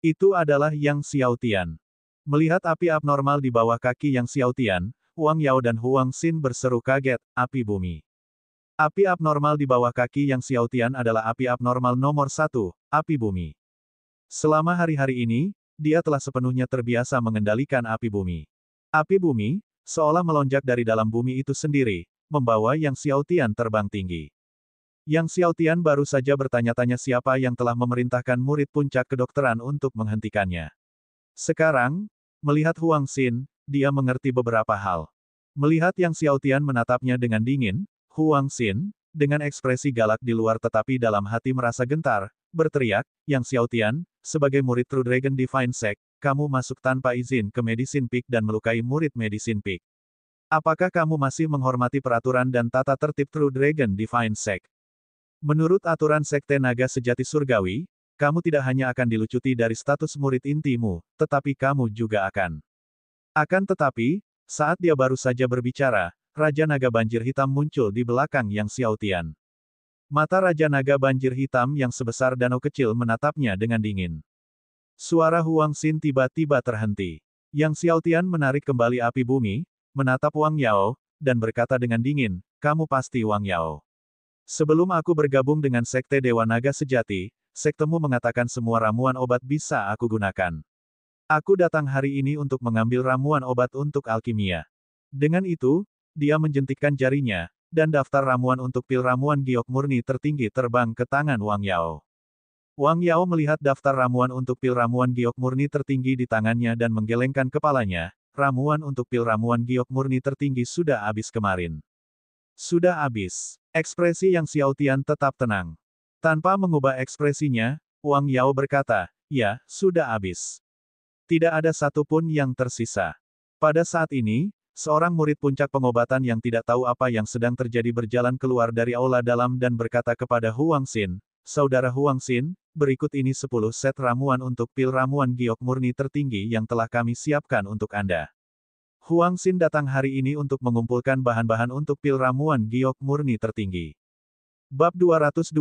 S1: Itu adalah Yang Xiaotian. Melihat api abnormal di bawah kaki Yang Xiaotian, Wang Yao dan Huang Xin berseru kaget, api bumi. Api abnormal di bawah kaki Yang Xiaotian adalah api abnormal nomor 1, api bumi. Selama hari-hari ini, dia telah sepenuhnya terbiasa mengendalikan api bumi. Api bumi, seolah melonjak dari dalam bumi itu sendiri, membawa Yang Xiaotian terbang tinggi. Yang Xiaotian baru saja bertanya-tanya siapa yang telah memerintahkan murid puncak kedokteran untuk menghentikannya. Sekarang, melihat Huang Xin, dia mengerti beberapa hal. Melihat Yang Xiaotian menatapnya dengan dingin, Huang Xin, dengan ekspresi galak di luar tetapi dalam hati merasa gentar, berteriak, Yang Xiaotian, sebagai murid True Dragon Divine Sect, kamu masuk tanpa izin ke Medicine Peak dan melukai murid Medicine Peak. Apakah kamu masih menghormati peraturan dan tata tertib True Dragon Divine Sect? Menurut aturan Sekte Naga Sejati Surgawi, kamu tidak hanya akan dilucuti dari status murid intimu, tetapi kamu juga akan. Akan tetapi, saat dia baru saja berbicara, Raja Naga Banjir Hitam muncul di belakang Yang Xiaotian. Mata Raja Naga Banjir Hitam yang sebesar danau kecil menatapnya dengan dingin. Suara Huang Xin tiba-tiba terhenti. Yang Xiaotian menarik kembali api bumi, menatap Wang Yao, dan berkata dengan dingin, kamu pasti Wang Yao. Sebelum aku bergabung dengan Sekte Dewa Naga Sejati, sektemu mengatakan semua ramuan obat bisa aku gunakan. Aku datang hari ini untuk mengambil ramuan obat untuk alkimia. Dengan itu, dia menjentikkan jarinya, dan daftar ramuan untuk pil ramuan giok murni tertinggi terbang ke tangan Wang Yao. Wang Yao melihat daftar ramuan untuk pil ramuan giok murni tertinggi di tangannya dan menggelengkan kepalanya, ramuan untuk pil ramuan giok murni tertinggi sudah habis kemarin. Sudah habis. Ekspresi Yang Xiaotian tetap tenang. Tanpa mengubah ekspresinya, Wang Yao berkata, ya, sudah habis. Tidak ada satupun yang tersisa. Pada saat ini, seorang murid puncak pengobatan yang tidak tahu apa yang sedang terjadi berjalan keluar dari aula dalam dan berkata kepada Huang Xin, Saudara Huang Xin, berikut ini 10 set ramuan untuk pil ramuan giok murni tertinggi yang telah kami siapkan untuk Anda. Huang Xin datang hari ini untuk mengumpulkan bahan-bahan untuk pil ramuan giok murni tertinggi. Bab 225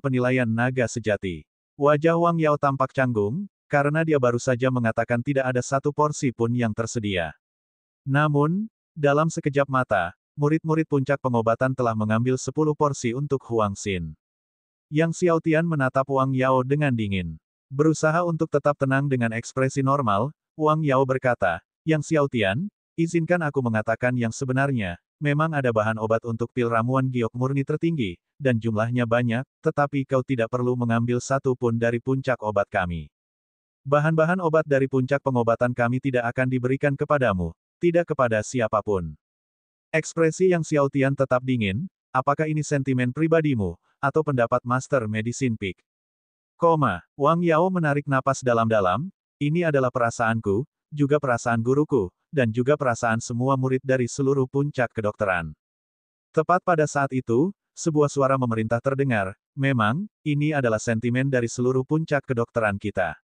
S1: Penilaian Naga Sejati. Wajah Wang Yao tampak canggung, karena dia baru saja mengatakan tidak ada satu porsi pun yang tersedia. Namun, dalam sekejap mata, murid-murid puncak pengobatan telah mengambil 10 porsi untuk Huang Xin. Yang Xiaotian menatap Wang Yao dengan dingin. Berusaha untuk tetap tenang dengan ekspresi normal, Wang Yao berkata, Yang Xiaotian, izinkan aku mengatakan yang sebenarnya, memang ada bahan obat untuk pil ramuan giok murni tertinggi, dan jumlahnya banyak, tetapi kau tidak perlu mengambil satu pun dari puncak obat kami. Bahan-bahan obat dari puncak pengobatan kami tidak akan diberikan kepadamu, tidak kepada siapapun. Ekspresi Yang Xiaotian tetap dingin, apakah ini sentimen pribadimu, atau pendapat Master Medicine Peak? Wang Yao menarik napas dalam-dalam, ini adalah perasaanku, juga perasaan guruku, dan juga perasaan semua murid dari seluruh puncak kedokteran. Tepat pada saat itu, sebuah suara memerintah terdengar, memang, ini adalah sentimen dari seluruh puncak kedokteran kita.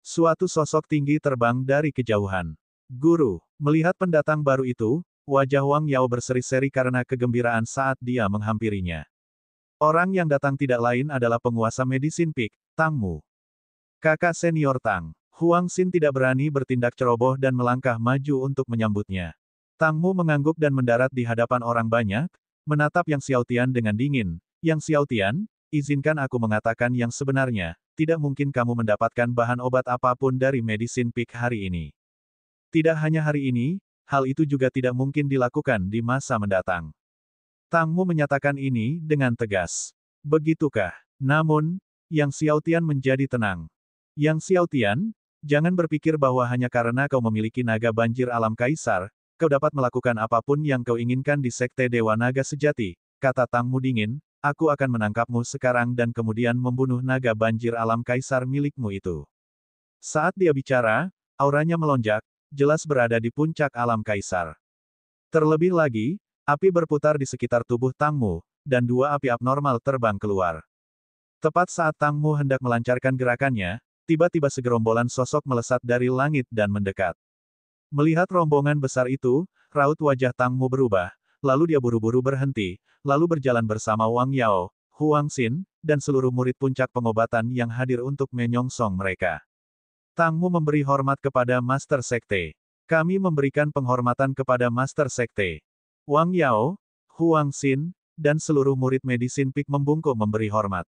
S1: Suatu sosok tinggi terbang dari kejauhan. Guru, melihat pendatang baru itu, wajah Wang Yao berseri-seri karena kegembiraan saat dia menghampirinya. Orang yang datang tidak lain adalah penguasa Medicine Peak, Tang Mu. Kakak senior Tang. Huang Xin tidak berani bertindak ceroboh dan melangkah maju untuk menyambutnya. Tang Mu mengangguk dan mendarat di hadapan orang banyak, menatap Yang Xiaotian dengan dingin. Yang Xiaotian, izinkan aku mengatakan yang sebenarnya, tidak mungkin kamu mendapatkan bahan obat apapun dari Medicine Peak hari ini. Tidak hanya hari ini, hal itu juga tidak mungkin dilakukan di masa mendatang. Tang Mu menyatakan ini dengan tegas. Begitukah? Namun, Yang Xiaotian menjadi tenang. Yang Xiaotian, jangan berpikir bahwa hanya karena kau memiliki naga banjir alam kaisar, kau dapat melakukan apapun yang kau inginkan di Sekte Dewa Naga Sejati, kata Tang Mu dingin, aku akan menangkapmu sekarang dan kemudian membunuh naga banjir alam kaisar milikmu itu. Saat dia bicara, auranya melonjak, jelas berada di puncak alam kaisar. Terlebih lagi, api berputar di sekitar tubuh Tang Mu, dan dua api abnormal terbang keluar. Tepat saat Tang Mu hendak melancarkan gerakannya, tiba-tiba segerombolan sosok melesat dari langit dan mendekat. Melihat rombongan besar itu, raut wajah Tang Mu berubah, lalu dia buru-buru berhenti, lalu berjalan bersama Wang Yao, Huang Xin, dan seluruh murid puncak pengobatan yang hadir untuk menyongsong mereka. Tang Mu memberi hormat kepada Master Sekte. Kami memberikan penghormatan kepada Master Sekte. Wang Yao, Huang Xin, dan seluruh murid Medicine Peak membungkuk memberi hormat.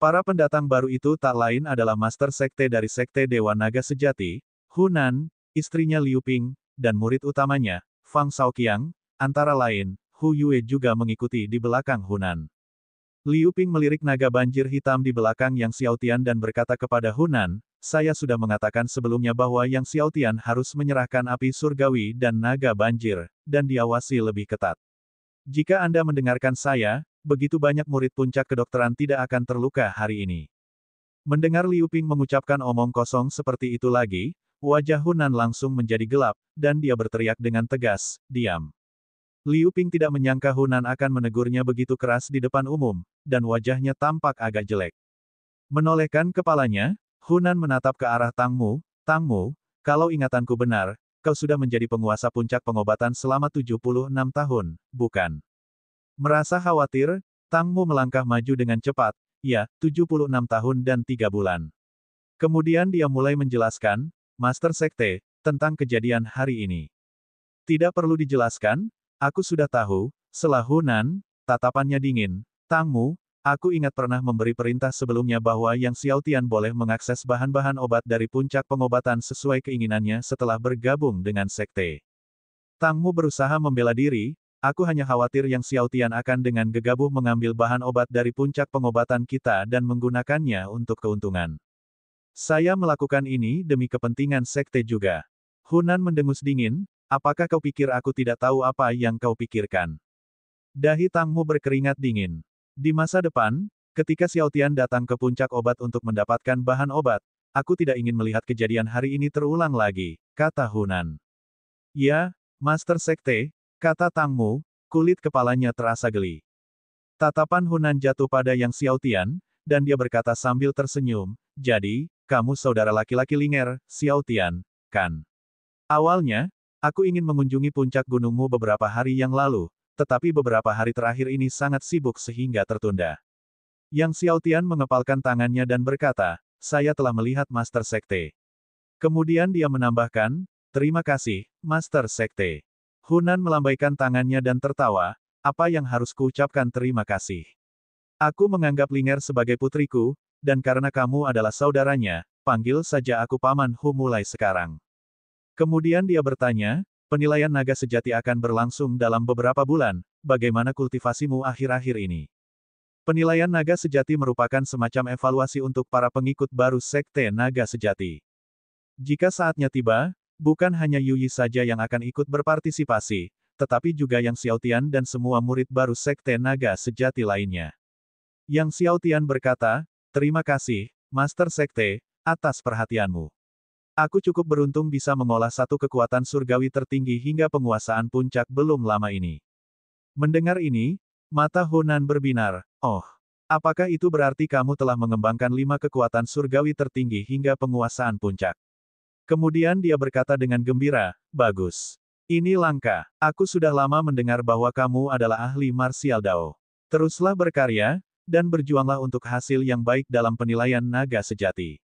S1: Para pendatang baru itu tak lain adalah Master Sekte dari Sekte Dewa Naga Sejati, Hunan, istrinya Liu Ping, dan murid utamanya, Fang Shaoqiang, antara lain, Hu Yue juga mengikuti di belakang Hunan. Liu Ping melirik naga banjir hitam di belakang Yang Xiaotian dan berkata kepada Hunan, saya sudah mengatakan sebelumnya bahwa Yang Xiaotian harus menyerahkan api surgawi dan naga banjir, dan diawasi lebih ketat. Jika Anda mendengarkan saya, begitu banyak murid puncak kedokteran tidak akan terluka hari ini. Mendengar Liu Ping mengucapkan omong kosong seperti itu lagi, wajah Hunan langsung menjadi gelap, dan dia berteriak dengan tegas, diam. Liu Ping tidak menyangka Hunan akan menegurnya begitu keras di depan umum, dan wajahnya tampak agak jelek. Menolehkan kepalanya, Hunan menatap ke arah Tangmu, Tangmu, kalau ingatanku benar, kau sudah menjadi penguasa puncak pengobatan selama 76 tahun, bukan? Merasa khawatir, Tangmu melangkah maju dengan cepat, ya, 76 tahun dan 3 bulan. Kemudian dia mulai menjelaskan, Master Sekte, tentang kejadian hari ini. Tidak perlu dijelaskan, aku sudah tahu, selah Hunan, tatapannya dingin, Tangmu, aku ingat pernah memberi perintah sebelumnya bahwa Yang Xiaotian boleh mengakses bahan-bahan obat dari puncak pengobatan sesuai keinginannya setelah bergabung dengan Sekte. Tangmu berusaha membela diri, aku hanya khawatir Yang Xiaotian akan dengan gegabah mengambil bahan obat dari puncak pengobatan kita dan menggunakannya untuk keuntungan. Saya melakukan ini demi kepentingan Sekte juga. Hunan mendengus dingin, apakah kau pikir aku tidak tahu apa yang kau pikirkan? Dahi Tangmu berkeringat dingin. Di masa depan, ketika Xiaotian datang ke puncak obat untuk mendapatkan bahan obat, aku tidak ingin melihat kejadian hari ini terulang lagi, kata Hunan. Ya, Master Sekte, kata Tangmu, kulit kepalanya terasa geli. Tatapan Hunan jatuh pada Yang Xiaotian, dan dia berkata sambil tersenyum, jadi, kamu saudara laki-laki Linger, Xiaotian, kan? Awalnya, aku ingin mengunjungi puncak gunungmu beberapa hari yang lalu, tetapi beberapa hari terakhir ini sangat sibuk sehingga tertunda. Yang Xiaotian mengepalkan tangannya dan berkata, saya telah melihat Master Sekte. Kemudian dia menambahkan, terima kasih, Master Sekte. Hunan melambaikan tangannya dan tertawa, apa yang harus kuucapkan terima kasih? Aku menganggap Linger sebagai putriku, dan karena kamu adalah saudaranya, panggil saja aku Paman Hu mulai sekarang. Kemudian dia bertanya, penilaian naga sejati akan berlangsung dalam beberapa bulan, bagaimana kultivasimu akhir-akhir ini? Penilaian naga sejati merupakan semacam evaluasi untuk para pengikut baru Sekte Naga Sejati. Jika saatnya tiba, bukan hanya Yu Yi saja yang akan ikut berpartisipasi, tetapi juga Yang Xiaotian dan semua murid baru Sekte Naga Sejati lainnya. Yang Xiaotian berkata, terima kasih, Master Sekte, atas perhatianmu. Aku cukup beruntung bisa mengolah satu kekuatan surgawi tertinggi hingga penguasaan puncak belum lama ini. Mendengar ini, mata Hunan berbinar, oh, apakah itu berarti kamu telah mengembangkan 5 kekuatan surgawi tertinggi hingga penguasaan puncak? Kemudian dia berkata dengan gembira, bagus. Ini langka, aku sudah lama mendengar bahwa kamu adalah ahli martial Dao. Teruslah berkarya, dan berjuanglah untuk hasil yang baik dalam penilaian naga sejati.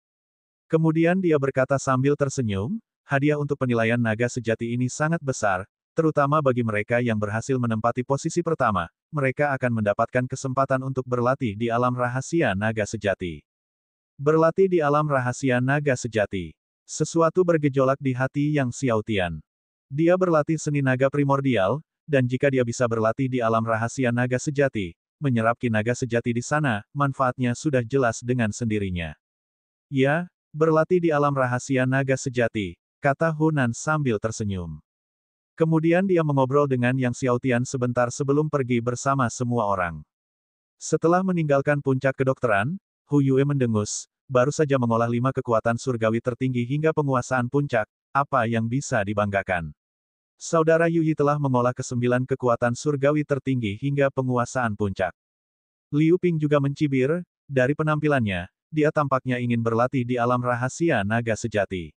S1: Kemudian dia berkata sambil tersenyum, hadiah untuk penilaian naga sejati ini sangat besar, terutama bagi mereka yang berhasil menempati posisi pertama, mereka akan mendapatkan kesempatan untuk berlatih di alam rahasia naga sejati. Berlatih di alam rahasia naga sejati. Sesuatu bergejolak di hati Yang Xiaotian. Dia berlatih seni naga primordial, dan jika dia bisa berlatih di alam rahasia naga sejati, menyerap ki naga sejati di sana, manfaatnya sudah jelas dengan sendirinya. Ya, berlatih di alam rahasia naga sejati, kata Hunan sambil tersenyum. Kemudian dia mengobrol dengan Yang Xiaotian sebentar sebelum pergi bersama semua orang. Setelah meninggalkan puncak kedokteran, Hu Yue mendengus, baru saja mengolah 5 kekuatan surgawi tertinggi hingga penguasaan puncak, apa yang bisa dibanggakan? Saudara Yu Yi telah mengolah ke-9 kekuatan surgawi tertinggi hingga penguasaan puncak. Liu Ping juga mencibir, dari penampilannya, dia tampaknya ingin berlatih di alam rahasia naga sejati.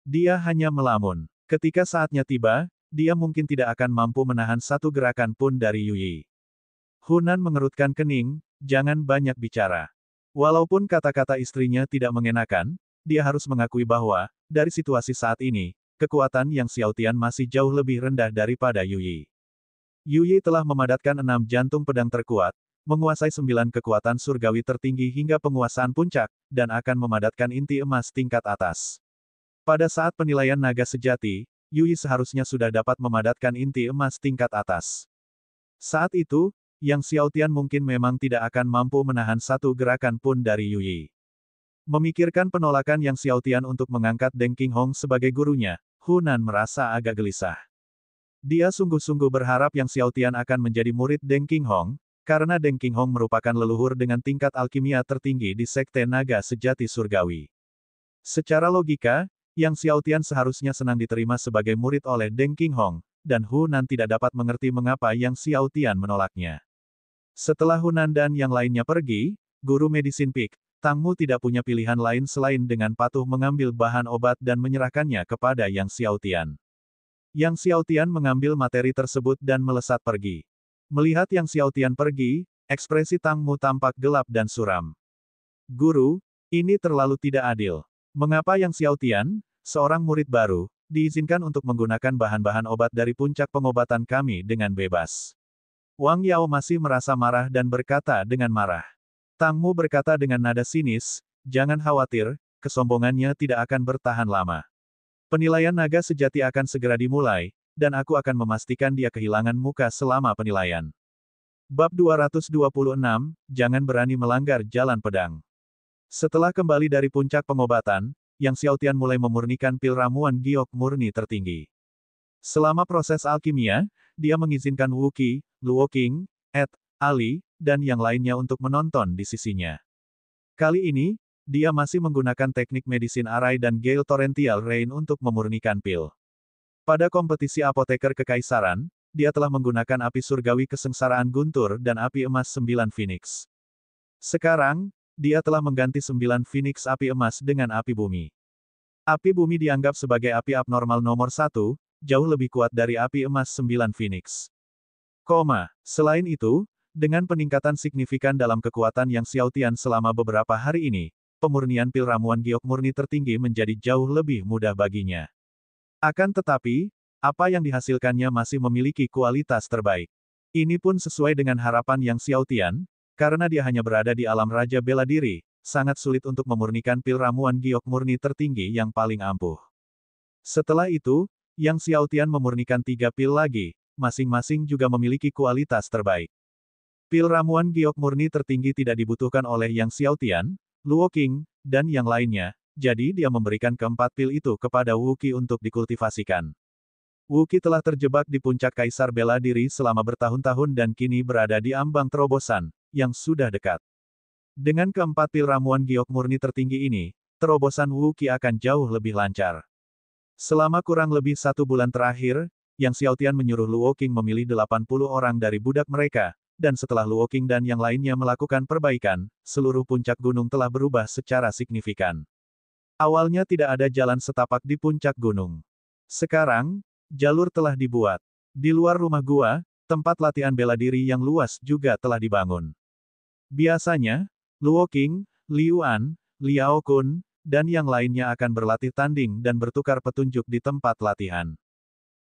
S1: Dia hanya melamun. Ketika saatnya tiba, dia mungkin tidak akan mampu menahan satu gerakan pun dari Yu Yi. Hunan mengerutkan kening, jangan banyak bicara. Walaupun kata-kata istrinya tidak mengenakan, dia harus mengakui bahwa, dari situasi saat ini, kekuatan Yang Xiaotian masih jauh lebih rendah daripada Yu Yi. Yu Yi telah memadatkan 6 jantung pedang terkuat, menguasai 9 kekuatan surgawi tertinggi hingga penguasaan puncak, dan akan memadatkan inti emas tingkat atas. Pada saat penilaian naga sejati, Yui seharusnya sudah dapat memadatkan inti emas tingkat atas. Saat itu, Yang Xiaotian mungkin memang tidak akan mampu menahan satu gerakan pun dari Yui. Memikirkan penolakan Yang Xiaotian untuk mengangkat Deng Qinghong sebagai gurunya, Hunan merasa agak gelisah. Dia sungguh-sungguh berharap Yang Xiaotian akan menjadi murid Deng Qinghong, karena Deng Qinghong merupakan leluhur dengan tingkat alkimia tertinggi di Sekte Naga Sejati Surgawi. Secara logika, Yang Xiaotian seharusnya senang diterima sebagai murid oleh Deng Qinghong, dan Hunan tidak dapat mengerti mengapa Yang Xiaotian menolaknya. Setelah Hunan dan yang lainnya pergi, guru medisin Pik, Tangmu tidak punya pilihan lain selain dengan patuh mengambil bahan obat dan menyerahkannya kepada Yang Xiaotian. Yang Xiaotian mengambil materi tersebut dan melesat pergi. Melihat Yang Xiaotian pergi, ekspresi Tangmu tampak gelap dan suram. Guru, ini terlalu tidak adil. Mengapa Yang Xiaotian, seorang murid baru, diizinkan untuk menggunakan bahan-bahan obat dari puncak pengobatan kami dengan bebas? Wang Yao masih merasa marah dan berkata dengan marah. Tangmu berkata dengan nada sinis, jangan khawatir, kesombongannya tidak akan bertahan lama. Penilaian naga sejati akan segera dimulai, dan aku akan memastikan dia kehilangan muka selama penilaian. Bab 226, jangan berani melanggar jalan pedang. Setelah kembali dari puncak pengobatan, Yang Xiaotian mulai memurnikan pil ramuan giok murni tertinggi. Selama proses alkimia, dia mengizinkan Wu Qi, Luo Qing, Ed, Ali, dan yang lainnya untuk menonton di sisinya. Kali ini, dia masih menggunakan teknik medisin arai dan Gale Torrential Rain untuk memurnikan pil. Pada kompetisi apoteker kekaisaran, dia telah menggunakan api surgawi kesengsaraan guntur dan api emas 9 Phoenix. Sekarang, dia telah mengganti 9 Phoenix api emas dengan api bumi. Api bumi dianggap sebagai api abnormal nomor 1, jauh lebih kuat dari api emas 9 Phoenix. Selain itu, dengan peningkatan signifikan dalam kekuatan Yang Xiaotian selama beberapa hari ini, pemurnian pil ramuan giok murni tertinggi menjadi jauh lebih mudah baginya. Akan tetapi, apa yang dihasilkannya masih memiliki kualitas terbaik. Ini pun sesuai dengan harapan Yang Xiaotian, karena dia hanya berada di alam Raja Bela Diri, sangat sulit untuk memurnikan pil ramuan giok murni tertinggi yang paling ampuh. Setelah itu, Yang Xiaotian memurnikan 3 pil lagi, masing-masing juga memiliki kualitas terbaik. Pil ramuan giok murni tertinggi tidak dibutuhkan oleh Yang Xiaotian, Luo Qing, dan yang lainnya, jadi dia memberikan keempat pil itu kepada Wu Qi untuk dikultivasikan. Wu Qi telah terjebak di puncak Kaisar Bela Diri selama bertahun-tahun dan kini berada di ambang terobosan, yang sudah dekat. Dengan keempat pil ramuan giok murni tertinggi ini, terobosan Wu Qi akan jauh lebih lancar. Selama kurang lebih 1 bulan terakhir, Yang Xiaotian menyuruh Luo Qing memilih 80 orang dari budak mereka, dan setelah Luo Qing dan yang lainnya melakukan perbaikan, seluruh puncak gunung telah berubah secara signifikan. Awalnya tidak ada jalan setapak di puncak gunung. Sekarang, jalur telah dibuat. Di luar rumah gua, tempat latihan bela diri yang luas juga telah dibangun. Biasanya, Luo Qing, Liu An, Liao Kun, dan yang lainnya akan berlatih tanding dan bertukar petunjuk di tempat latihan.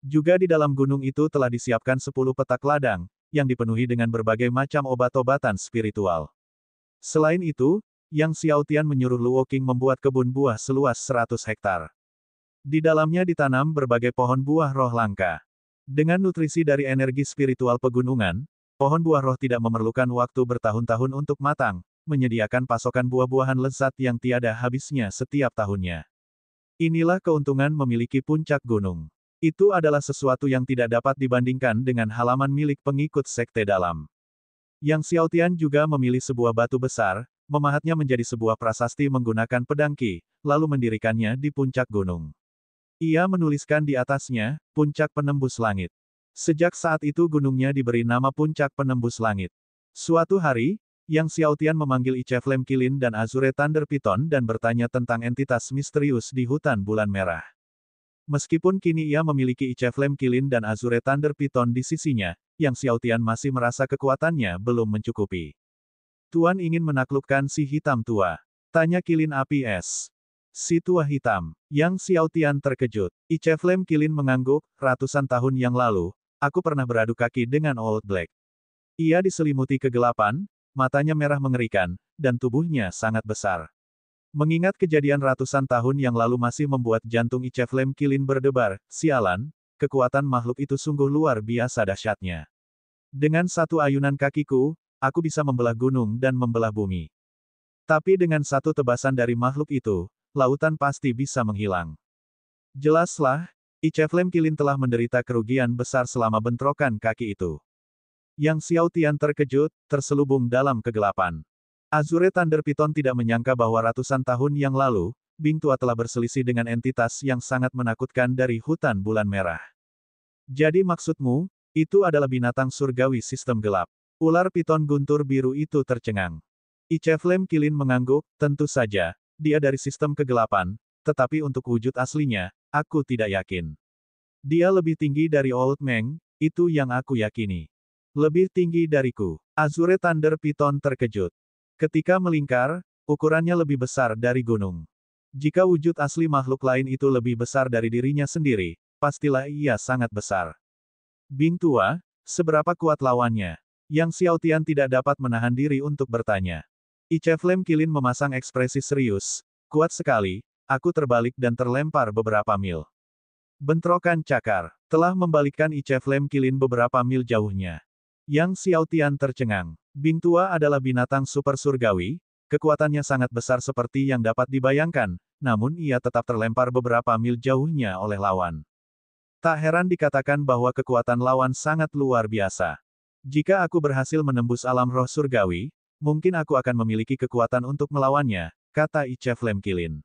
S1: Juga di dalam gunung itu telah disiapkan 10 petak ladang, yang dipenuhi dengan berbagai macam obat-obatan spiritual. Selain itu, Yang Xiaotian menyuruh Luo Qing membuat kebun buah seluas 100 hektar. Di dalamnya ditanam berbagai pohon buah roh langka. Dengan nutrisi dari energi spiritual pegunungan, pohon buah roh tidak memerlukan waktu bertahun-tahun untuk matang, menyediakan pasokan buah-buahan lezat yang tiada habisnya setiap tahunnya. Inilah keuntungan memiliki puncak gunung. Itu adalah sesuatu yang tidak dapat dibandingkan dengan halaman milik pengikut sekte dalam. Yang Xiaotian juga memilih sebuah batu besar, memahatnya menjadi sebuah prasasti menggunakan pedang Qi, lalu mendirikannya di puncak gunung. Ia menuliskan di atasnya, Puncak Penembus Langit. Sejak saat itu gunungnya diberi nama Puncak Penembus Langit. Suatu hari, Yang Xiaotian memanggil Icheflame Kilin dan Azure Thunder Python dan bertanya tentang entitas misterius di hutan bulan merah. Meskipun kini ia memiliki Icheflame Kilin dan Azure Thunder Python di sisinya, Yang Xiaotian masih merasa kekuatannya belum mencukupi. Tuan ingin menaklukkan si hitam tua? Tanya Kilin Api es. Si tua hitam. Yang Xiaotian terkejut. Icheflame Kilin mengangguk, ratusan tahun yang lalu, aku pernah beradu kaki dengan Old Black. Ia diselimuti kegelapan, matanya merah mengerikan, dan tubuhnya sangat besar. Mengingat kejadian ratusan tahun yang lalu masih membuat jantung Icheflem Kilin berdebar, sialan, kekuatan makhluk itu sungguh luar biasa dahsyatnya. Dengan satu ayunan kakiku, aku bisa membelah gunung dan membelah bumi. Tapi dengan satu tebasan dari makhluk itu, lautan pasti bisa menghilang. Jelaslah, Icheflem Kilin telah menderita kerugian besar selama bentrokan kaki itu. Yang Xiao Tian terkejut, terselubung dalam kegelapan. Azure Thunder Python tidak menyangka bahwa ratusan tahun yang lalu, Bing Tua telah berselisih dengan entitas yang sangat menakutkan dari hutan bulan merah. Jadi maksudmu, itu adalah binatang surgawi sistem gelap. Ular piton guntur biru itu tercengang. Icheflem Kilin mengangguk, tentu saja, dia dari sistem kegelapan, tetapi untuk wujud aslinya, aku tidak yakin. Dia lebih tinggi dari Old Meng, itu yang aku yakini. Lebih tinggi dariku. Azure Thunder Python terkejut. Ketika melingkar, ukurannya lebih besar dari gunung. Jika wujud asli makhluk lain itu lebih besar dari dirinya sendiri, pastilah ia sangat besar. Bing Tua, seberapa kuat lawannya? Yang Xiao Tian tidak dapat menahan diri untuk bertanya. Icheflem Kilin memasang ekspresi serius. Kuat sekali, aku terbalik dan terlempar beberapa mil. Bentrokan cakar telah membalikkan Icheflem Kilin beberapa mil jauhnya. Yang Xiao Tian tercengang. Bing Tua adalah binatang super surgawi, kekuatannya sangat besar seperti yang dapat dibayangkan, namun ia tetap terlempar beberapa mil jauhnya oleh lawan. Tak heran dikatakan bahwa kekuatan lawan sangat luar biasa. Jika aku berhasil menembus alam roh surgawi, mungkin aku akan memiliki kekuatan untuk melawannya, kata Icheflem Kilin.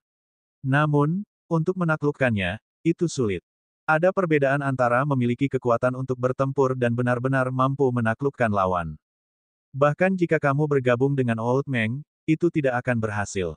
S1: Namun, untuk menaklukkannya, itu sulit. Ada perbedaan antara memiliki kekuatan untuk bertempur dan benar-benar mampu menaklukkan lawan. Bahkan jika kamu bergabung dengan Old Meng, itu tidak akan berhasil.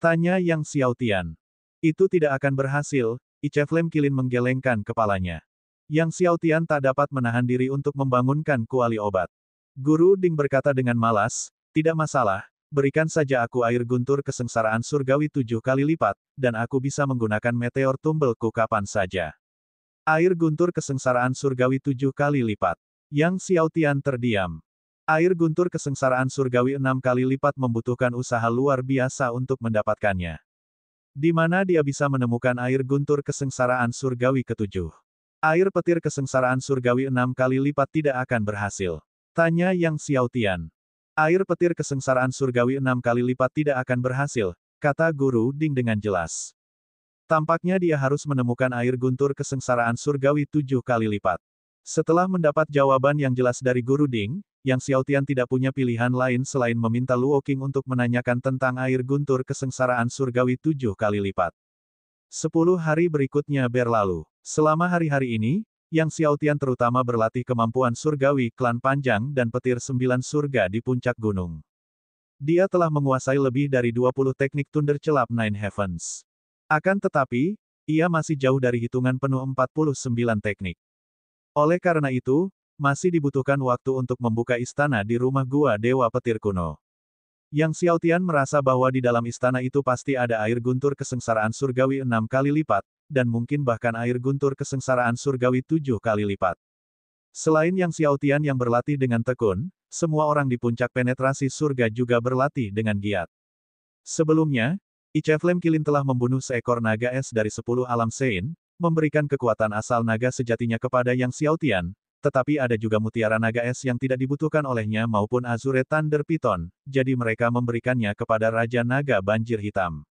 S1: Tanya Yang Xiao Tian. Itu tidak akan berhasil, Icheflem Kilin menggelengkan kepalanya. Yang Xiao Tian tak dapat menahan diri untuk membangunkan kuali obat. Guru Ding berkata dengan malas, tidak masalah, berikan saja aku air guntur kesengsaraan surgawi 7 kali lipat, dan aku bisa menggunakan meteor tumbelku kapan saja. Air guntur kesengsaraan surgawi 7 kali lipat. Yang Xiao Tian terdiam. Air guntur kesengsaraan surgawi 6 kali lipat membutuhkan usaha luar biasa untuk mendapatkannya. Di mana dia bisa menemukan air guntur kesengsaraan surgawi ke-7? Air petir kesengsaraan surgawi 6 kali lipat tidak akan berhasil. Tanya Yang Xiao Tian. Air petir kesengsaraan surgawi 6 kali lipat tidak akan berhasil, kata Guru Ding dengan jelas. Tampaknya dia harus menemukan air guntur kesengsaraan surgawi 7 kali lipat. Setelah mendapat jawaban yang jelas dari Guru Ding, Yang Xiao Tian tidak punya pilihan lain selain meminta Luo Qing untuk menanyakan tentang air guntur kesengsaraan surgawi 7 kali lipat. 10 hari berikutnya berlalu. Selama hari-hari ini, Yang Xiao Tian terutama berlatih kemampuan surgawi klan panjang dan petir 9 surga di puncak gunung. Dia telah menguasai lebih dari 20 teknik Thunder Celap Nine Heavens. Akan tetapi, ia masih jauh dari hitungan penuh 49 teknik. Oleh karena itu, masih dibutuhkan waktu untuk membuka istana di rumah gua Dewa Petir kuno. Yang Xiao Tian merasa bahwa di dalam istana itu pasti ada air guntur kesengsaraan surgawi 6 kali lipat, dan mungkin bahkan air guntur kesengsaraan surgawi 7 kali lipat. Selain Yang Xiao Tian yang berlatih dengan tekun, semua orang di puncak penetrasi surga juga berlatih dengan giat. Sebelumnya, Icheflem Kilin telah membunuh seekor naga es dari 10 alam Sein, memberikan kekuatan asal naga sejatinya kepada Yang Xiao Tian, tetapi ada juga mutiara naga es yang tidak dibutuhkan olehnya maupun Azure Thunder Python, jadi mereka memberikannya kepada Raja Naga Banjir Hitam.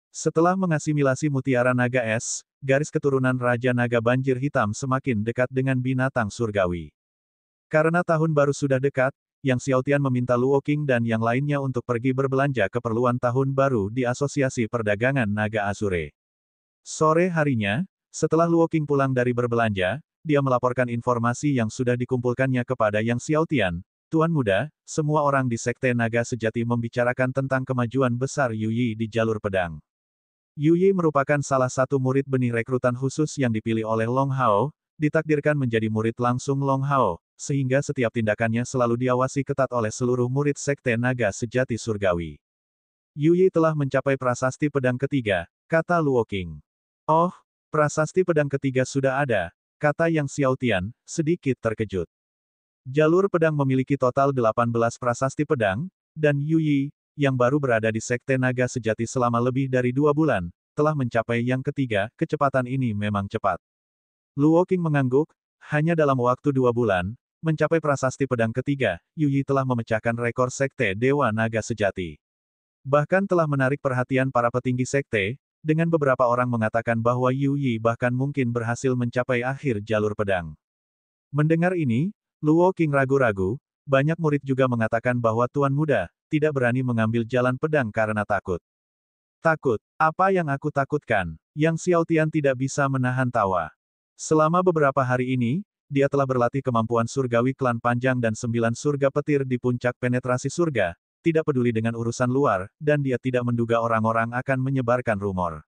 S1: Setelah mengasimilasi mutiara naga es, garis keturunan Raja Naga Banjir Hitam semakin dekat dengan binatang surgawi. Karena tahun baru sudah dekat, Yang Xiao Tian meminta Luo Qing dan yang lainnya untuk pergi berbelanja keperluan tahun baru di Asosiasi Perdagangan Naga Azure. Sore harinya, setelah Luo Qing pulang dari berbelanja, dia melaporkan informasi yang sudah dikumpulkannya kepada Yang Xiao Tian. Tuan Muda, semua orang di Sekte Naga Sejati membicarakan tentang kemajuan besar Yu Yi di jalur pedang. Yu Yi merupakan salah satu murid benih rekrutan khusus yang dipilih oleh Long Hao, ditakdirkan menjadi murid langsung Long Hao, sehingga setiap tindakannya selalu diawasi ketat oleh seluruh murid Sekte Naga Sejati Surgawi. Yu Yi telah mencapai prasasti pedang ketiga, kata Luo Qing. Oh, prasasti pedang ketiga sudah ada, kata Yang Xiao Tian, sedikit terkejut. Jalur pedang memiliki total 18 prasasti pedang, dan Yuyi, yang baru berada di Sekte Naga Sejati selama lebih dari 2 bulan, telah mencapai yang ketiga. Kecepatan ini memang cepat. Luo Qing mengangguk, hanya dalam waktu 2 bulan, mencapai prasasti pedang ketiga, Yuyi telah memecahkan rekor Sekte Dewa Naga Sejati. Bahkan telah menarik perhatian para petinggi sekte, dengan beberapa orang mengatakan bahwa Yuyi bahkan mungkin berhasil mencapai akhir jalur pedang. Mendengar ini, Luo Qing ragu-ragu, banyak murid juga mengatakan bahwa Tuan Muda tidak berani mengambil jalan pedang karena takut. Takut, apa yang aku takutkan? Yang Xiaotian tidak bisa menahan tawa. Selama beberapa hari ini, dia telah berlatih kemampuan surgawi klan panjang dan 9 surga petir di puncak penetrasi surga, tidak peduli dengan urusan luar, dan dia tidak menduga orang-orang akan menyebarkan rumor.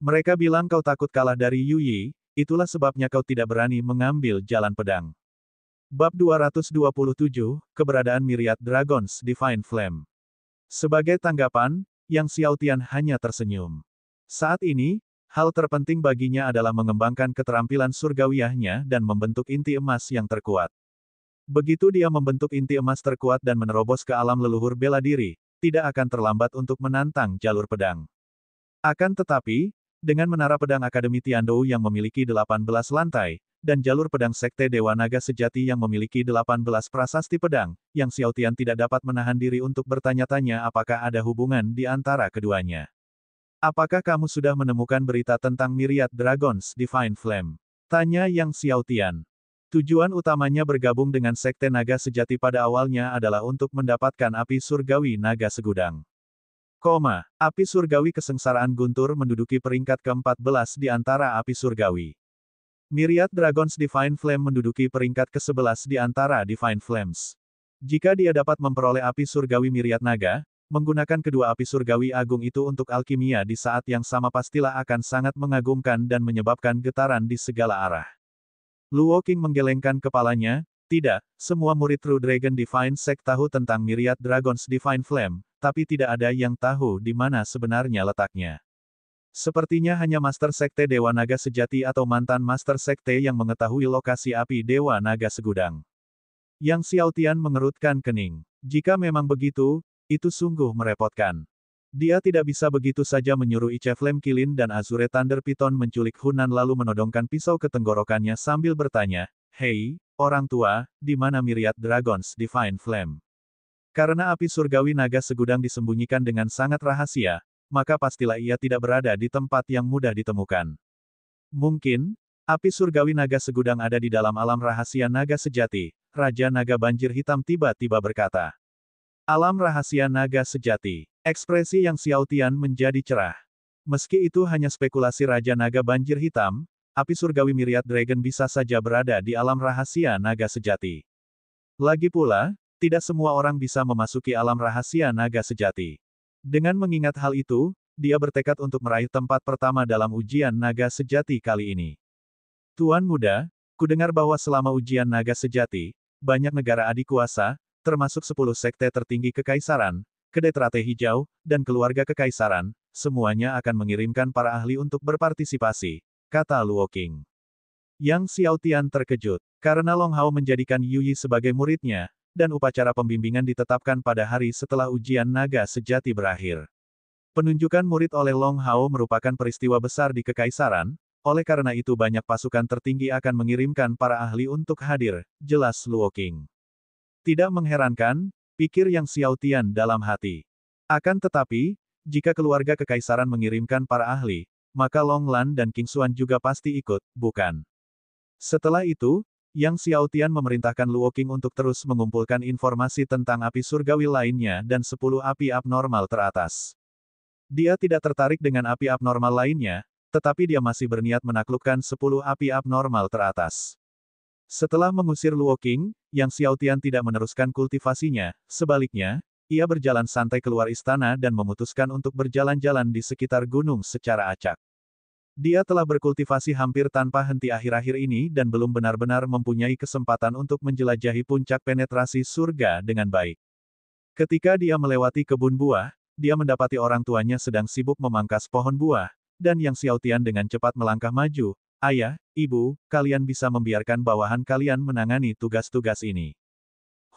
S1: Mereka bilang kau takut kalah dari Yuyi, itulah sebabnya kau tidak berani mengambil jalan pedang. Bab 227, Keberadaan Myriad Dragons Divine Flame. Sebagai tanggapan, Yang Xiaotian hanya tersenyum. Saat ini, hal terpenting baginya adalah mengembangkan keterampilan surgawiyahnya dan membentuk inti emas yang terkuat. Begitu dia membentuk inti emas terkuat dan menerobos ke alam leluhur bela diri, tidak akan terlambat untuk menantang jalur pedang. Akan tetapi, dengan menara pedang Akademi Tiandou yang memiliki 18 lantai, dan jalur pedang Sekte Dewa Naga Sejati yang memiliki 18 prasasti pedang, Yang Xiaotian tidak dapat menahan diri untuk bertanya-tanya apakah ada hubungan di antara keduanya. Apakah kamu sudah menemukan berita tentang Myriad Dragons Divine Flame? Tanya Yang Xiaotian. Tujuan utamanya bergabung dengan Sekte Naga Sejati pada awalnya adalah untuk mendapatkan api surgawi naga segudang. Api surgawi kesengsaraan guntur menduduki peringkat ke-14 di antara api surgawi. Myriad Dragons Divine Flame menduduki peringkat ke-11 di antara Divine Flames. Jika dia dapat memperoleh api surgawi Myriad Naga, menggunakan kedua api surgawi agung itu untuk alkimia di saat yang sama pastilah akan sangat mengagumkan dan menyebabkan getaran di segala arah. Luo Qing menggelengkan kepalanya, tidak, semua murid True Dragon Divine Sect tahu tentang Myriad Dragons Divine Flame, tapi tidak ada yang tahu di mana sebenarnya letaknya. Sepertinya hanya Master Sekte Dewa Naga Sejati atau mantan Master Sekte yang mengetahui lokasi api Dewa Naga Segudang. Yang Xiaotian mengerutkan kening. Jika memang begitu, itu sungguh merepotkan. Dia tidak bisa begitu saja menyuruh Ice Flame Kilin dan Azure Thunder Python menculik Hunan lalu menodongkan pisau ke tenggorokannya sambil bertanya, "Hei, orang tua, di mana Myriad Dragons Divine Flame?" Karena api surgawi naga segudang disembunyikan dengan sangat rahasia, maka pastilah ia tidak berada di tempat yang mudah ditemukan. Mungkin, api surgawi naga segudang ada di dalam alam rahasia naga sejati, Raja Naga Banjir Hitam tiba-tiba berkata. Alam rahasia naga sejati. Ekspresi Yang Xiaotian menjadi cerah. Meski itu hanya spekulasi Raja Naga Banjir Hitam, api surgawi Myriad Dragon bisa saja berada di alam rahasia naga sejati. Lagi pula, tidak semua orang bisa memasuki alam rahasia naga sejati. Dengan mengingat hal itu, dia bertekad untuk meraih tempat pertama dalam ujian naga sejati kali ini. Tuan Muda, kudengar bahwa selama ujian naga sejati, banyak negara adikuasa, termasuk 10 sekte tertinggi kekaisaran, kedai teratai hijau, dan keluarga kekaisaran, semuanya akan mengirimkan para ahli untuk berpartisipasi, kata Luo Qing. Yang Xiaotian terkejut, karena Long Hao menjadikan Yuyi sebagai muridnya, dan upacara pembimbingan ditetapkan pada hari setelah ujian naga sejati berakhir. Penunjukan murid oleh Long Hao merupakan peristiwa besar di kekaisaran, oleh karena itu banyak pasukan tertinggi akan mengirimkan para ahli untuk hadir, jelas Luo Qing. Tidak mengherankan, pikir Yang Xiaotian dalam hati. Akan tetapi, jika keluarga kekaisaran mengirimkan para ahli, maka Long Lan dan King Xuan juga pasti ikut, bukan? Setelah itu, Yang Xiaotian memerintahkan Luo Qing untuk terus mengumpulkan informasi tentang api surgawi lainnya dan 10 api abnormal teratas. Dia tidak tertarik dengan api abnormal lainnya, tetapi dia masih berniat menaklukkan 10 api abnormal teratas. Setelah mengusir Luo Qing, Yang Xiaotian tidak meneruskan kultivasinya, sebaliknya, ia berjalan santai keluar istana dan memutuskan untuk berjalan-jalan di sekitar gunung secara acak. Dia telah berkultivasi hampir tanpa henti akhir-akhir ini dan belum benar-benar mempunyai kesempatan untuk menjelajahi puncak penetrasi surga dengan baik. Ketika dia melewati kebun buah, dia mendapati orang tuanya sedang sibuk memangkas pohon buah, dan Yang Xiaotian dengan cepat melangkah maju. Ayah, ibu, kalian bisa membiarkan bawahan kalian menangani tugas-tugas ini.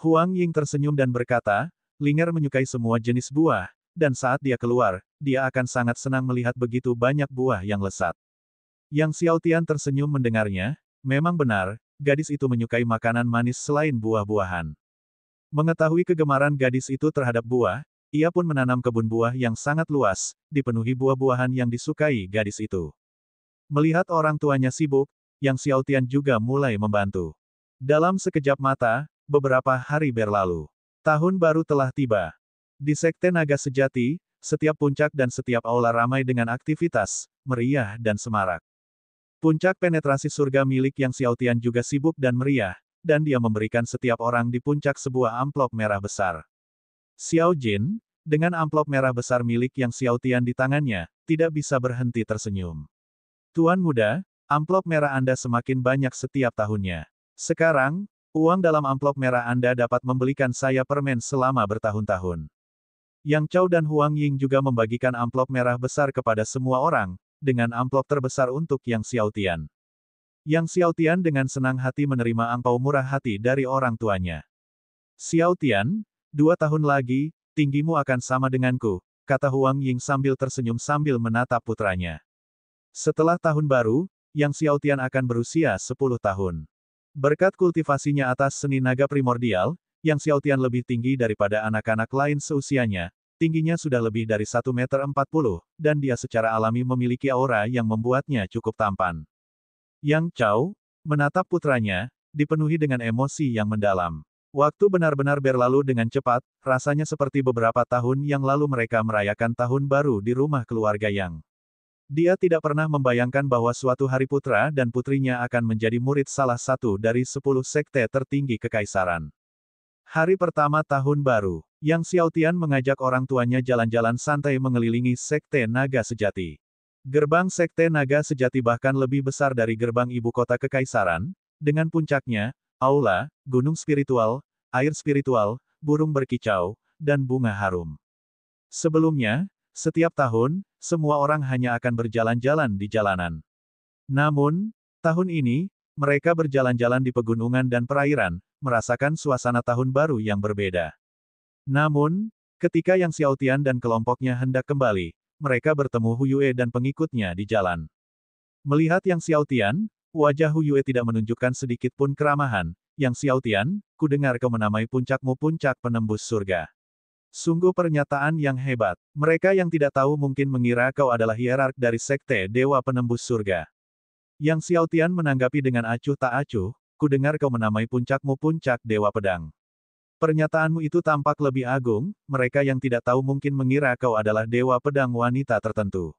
S1: Huang Ying tersenyum dan berkata, Linger menyukai semua jenis buah, dan saat dia keluar, dia akan sangat senang melihat begitu banyak buah yang lesat. Yang Xiaotian tersenyum mendengarnya, memang benar, gadis itu menyukai makanan manis selain buah-buahan. Mengetahui kegemaran gadis itu terhadap buah, ia pun menanam kebun buah yang sangat luas, dipenuhi buah-buahan yang disukai gadis itu. Melihat orang tuanya sibuk, Yang Xiaotian juga mulai membantu. Dalam sekejap mata, beberapa hari berlalu. Tahun baru telah tiba. Di Sekte Naga Sejati, setiap puncak dan setiap aula ramai dengan aktivitas, meriah dan semarak. Puncak penetrasi surga milik Yang Xiaotian juga sibuk dan meriah, dan dia memberikan setiap orang di puncak sebuah amplop merah besar. Xiao Jin, dengan amplop merah besar milik Yang Xiaotian di tangannya, tidak bisa berhenti tersenyum. Tuan muda, amplop merah Anda semakin banyak setiap tahunnya. Sekarang, uang dalam amplop merah Anda dapat membelikan saya permen selama bertahun-tahun. Yang Chao dan Huang Ying juga membagikan amplop merah besar kepada semua orang, dengan amplop terbesar untuk Yang Xiaotian. Yang Xiaotian dengan senang hati menerima angpau murah hati dari orang tuanya. Xiaotian, 2 tahun lagi, tinggimu akan sama denganku, kata Huang Ying sambil tersenyum sambil menatap putranya. Setelah tahun baru, Yang Xiaotian akan berusia 10 tahun. Berkat kultivasinya atas seni naga primordial, Yang Xiaotian lebih tinggi daripada anak-anak lain seusianya, tingginya sudah lebih dari 1,40 meter, dan dia secara alami memiliki aura yang membuatnya cukup tampan. Yang Chao, menatap putranya, dipenuhi dengan emosi yang mendalam. Waktu benar-benar berlalu dengan cepat, rasanya seperti beberapa tahun yang lalu mereka merayakan tahun baru di rumah keluarga Yang. Dia tidak pernah membayangkan bahwa suatu hari putra dan putrinya akan menjadi murid salah satu dari 10 sekte tertinggi kekaisaran. Hari pertama tahun baru, Yang Xiaotian mengajak orang tuanya jalan-jalan santai mengelilingi Sekte Naga Sejati. Gerbang Sekte Naga Sejati bahkan lebih besar dari gerbang ibu kota kekaisaran, dengan puncaknya, aula, gunung spiritual, air spiritual, burung berkicau, dan bunga harum. Sebelumnya, setiap tahun, semua orang hanya akan berjalan-jalan di jalanan. Namun, tahun ini, mereka berjalan-jalan di pegunungan dan perairan, merasakan suasana tahun baru yang berbeda. Namun, ketika Yang Xiaotian dan kelompoknya hendak kembali, mereka bertemu Hu Yue dan pengikutnya di jalan. Melihat Yang Xiaotian, wajah Hu Yue tidak menunjukkan sedikit pun keramahan. Yang Xiaotian, ku dengar kau menamai puncakmu puncak penembus surga. Sungguh pernyataan yang hebat. Mereka yang tidak tahu mungkin mengira kau adalah hierark dari sekte Dewa Penembus Surga. Yang Xiaotian menanggapi dengan acuh tak acuh, ku dengar kau menamai puncakmu puncak Dewa Pedang. Pernyataanmu itu tampak lebih agung, mereka yang tidak tahu mungkin mengira kau adalah Dewa Pedang wanita tertentu.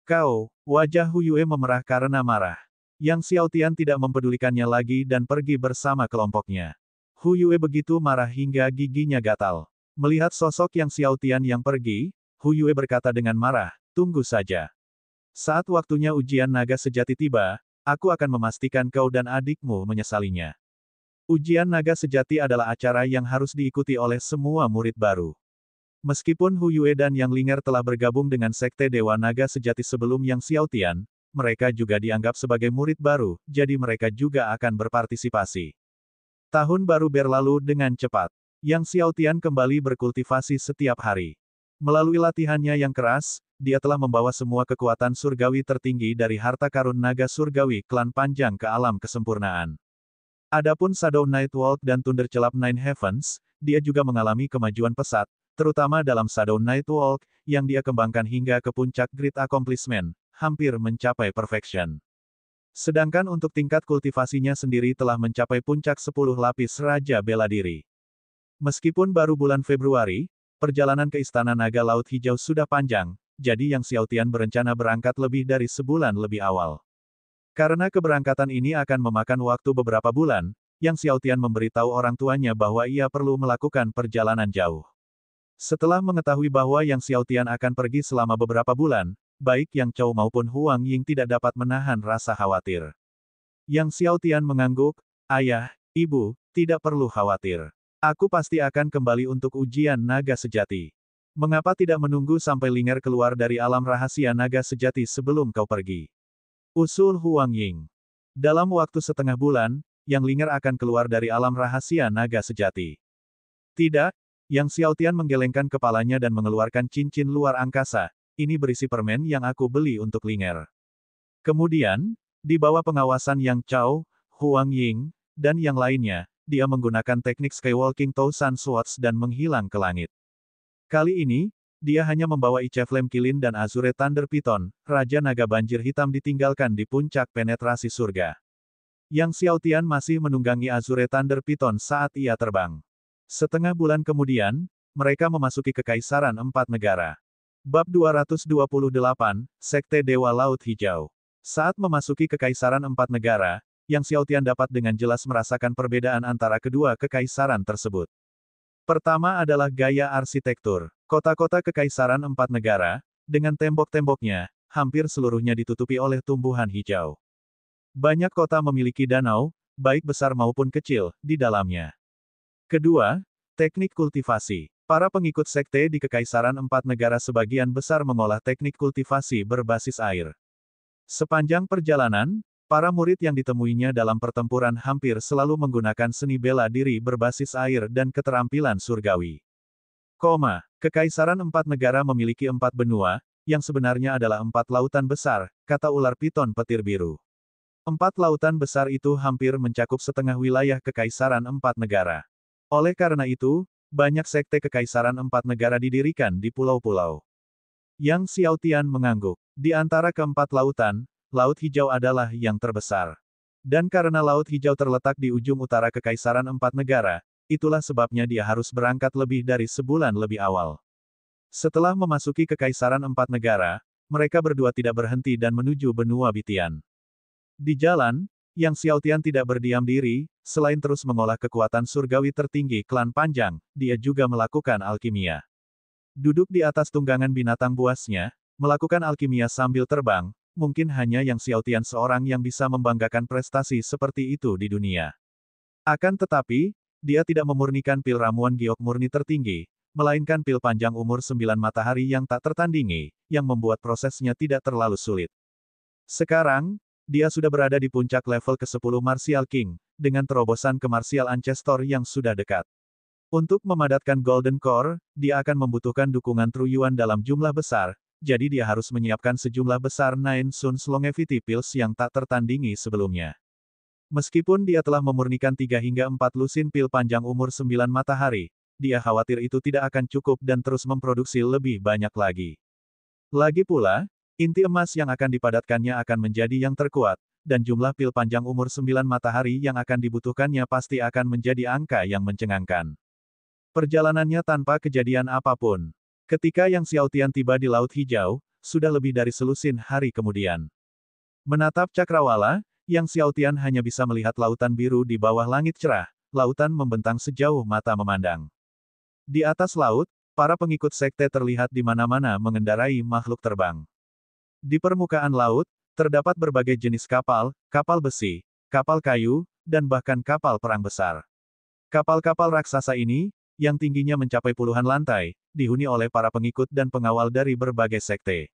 S1: Kau, wajah Hu Yue memerah karena marah. Yang Xiaotian tidak mempedulikannya lagi dan pergi bersama kelompoknya. Hu Yue begitu marah hingga giginya gatal. Melihat sosok Yang Xiaotian yang pergi, Hu Yue berkata dengan marah, tunggu saja. Saat waktunya ujian naga sejati tiba, aku akan memastikan kau dan adikmu menyesalinya. Ujian naga sejati adalah acara yang harus diikuti oleh semua murid baru. Meskipun Hu Yue dan Yang Linger telah bergabung dengan Sekte Dewa Naga Sejati sebelum Yang Xiaotian, mereka juga dianggap sebagai murid baru, jadi mereka juga akan berpartisipasi. Tahun baru berlalu dengan cepat. Yang Xiaotian kembali berkultivasi setiap hari. Melalui latihannya yang keras, dia telah membawa semua kekuatan surgawi tertinggi dari harta karun naga surgawi klan panjang ke alam kesempurnaan. Adapun Shadow Nightwalk dan Thunder Celap Nine Heavens, dia juga mengalami kemajuan pesat, terutama dalam Shadow Nightwalk, yang dia kembangkan hingga ke puncak Great Accomplishment, hampir mencapai perfection. Sedangkan untuk tingkat kultivasinya sendiri telah mencapai puncak 10 lapis Raja Bela Diri. Meskipun baru bulan Februari, perjalanan ke Istana Naga Laut Hijau sudah panjang, jadi Yang Xiaotian berencana berangkat lebih dari sebulan lebih awal. Karena keberangkatan ini akan memakan waktu beberapa bulan, Yang Xiaotian memberitahu orang tuanya bahwa ia perlu melakukan perjalanan jauh. Setelah mengetahui bahwa Yang Xiaotian akan pergi selama beberapa bulan, baik Yang Chao maupun Huang Ying tidak dapat menahan rasa khawatir. Yang Xiaotian mengangguk, ayah, ibu, tidak perlu khawatir. Aku pasti akan kembali untuk ujian naga sejati. Mengapa tidak menunggu sampai Linger keluar dari alam rahasia naga sejati sebelum kau pergi? Usul Huang Ying. Dalam waktu setengah bulan, Yang Linger akan keluar dari alam rahasia naga sejati. Tidak, Yang Xiaotian menggelengkan kepalanya dan mengeluarkan cincin luar angkasa. Ini berisi permen yang aku beli untuk Linger. Kemudian, di bawah pengawasan Yang Chao, Huang Ying, dan yang lainnya, dia menggunakan teknik Skywalking Tousan Swords dan menghilang ke langit. Kali ini, dia hanya membawa Ice Flame Kilin dan Azure Thunder Python, Raja Naga Banjir Hitam ditinggalkan di puncak penetrasi surga. Yang Xiaotian masih menunggangi Azure Thunder Python saat ia terbang. Setengah bulan kemudian, mereka memasuki Kekaisaran Empat Negara. Bab 228, Sekte Dewa Laut Hijau. Saat memasuki Kekaisaran Empat Negara, Yang Xiaotian dapat dengan jelas merasakan perbedaan antara kedua kekaisaran tersebut. Pertama adalah gaya arsitektur. Kota-kota Kekaisaran Empat Negara, dengan tembok-temboknya, hampir seluruhnya ditutupi oleh tumbuhan hijau. Banyak kota memiliki danau, baik besar maupun kecil, di dalamnya. Kedua, teknik kultivasi. Para pengikut sekte di Kekaisaran Empat Negara sebagian besar mengolah teknik kultivasi berbasis air. Sepanjang perjalanan, para murid yang ditemuinya dalam pertempuran hampir selalu menggunakan seni bela diri berbasis air dan keterampilan surgawi. Kekaisaran Empat Negara memiliki 4 benua, yang sebenarnya adalah 4 lautan besar, kata ular piton petir biru. 4 lautan besar itu hampir mencakup setengah wilayah Kekaisaran Empat Negara. Oleh karena itu, banyak sekte Kekaisaran Empat Negara didirikan di pulau-pulau. Yang Xiaotian mengangguk. Di antara keempat lautan, Laut Hijau adalah yang terbesar. Dan karena Laut Hijau terletak di ujung utara Kekaisaran Empat Negara, itulah sebabnya dia harus berangkat lebih dari sebulan lebih awal. Setelah memasuki Kekaisaran Empat Negara, mereka berdua tidak berhenti dan menuju benua Bitian. Di jalan, Yang Xiaotian tidak berdiam diri, selain terus mengolah kekuatan surgawi tertinggi klan Panjang, dia juga melakukan alkimia. Duduk di atas tunggangan binatang buasnya, melakukan alkimia sambil terbang, mungkin hanya Yang Xiaotian seorang yang bisa membanggakan prestasi seperti itu di dunia. Akan tetapi, dia tidak memurnikan pil ramuan giok murni tertinggi, melainkan pil panjang umur 9 matahari yang tak tertandingi, yang membuat prosesnya tidak terlalu sulit. Sekarang, dia sudah berada di puncak level ke-10 Martial King, dengan terobosan ke Martial Ancestor yang sudah dekat. Untuk memadatkan Golden Core, dia akan membutuhkan dukungan True Yuan dalam jumlah besar, jadi dia harus menyiapkan sejumlah besar Nine Suns Longevity Pills yang tak tertandingi sebelumnya. Meskipun dia telah memurnikan 3 hingga 4 lusin pil panjang umur 9 matahari, dia khawatir itu tidak akan cukup dan terus memproduksi lebih banyak lagi. Lagi pula, inti emas yang akan dipadatkannya akan menjadi yang terkuat, dan jumlah pil panjang umur 9 matahari yang akan dibutuhkannya pasti akan menjadi angka yang mencengangkan. Perjalanannya tanpa kejadian apapun. Ketika Yang Xiaotian tiba di Laut Hijau, sudah lebih dari selusin hari kemudian. Menatap cakrawala, Yang Xiaotian hanya bisa melihat lautan biru di bawah langit cerah, lautan membentang sejauh mata memandang. Di atas laut, para pengikut sekte terlihat di mana-mana mengendarai makhluk terbang. Di permukaan laut, terdapat berbagai jenis kapal, kapal besi, kapal kayu, dan bahkan kapal perang besar. Kapal-kapal raksasa ini, yang tingginya mencapai puluhan lantai, dihuni oleh para pengikut dan pengawal dari berbagai sekte.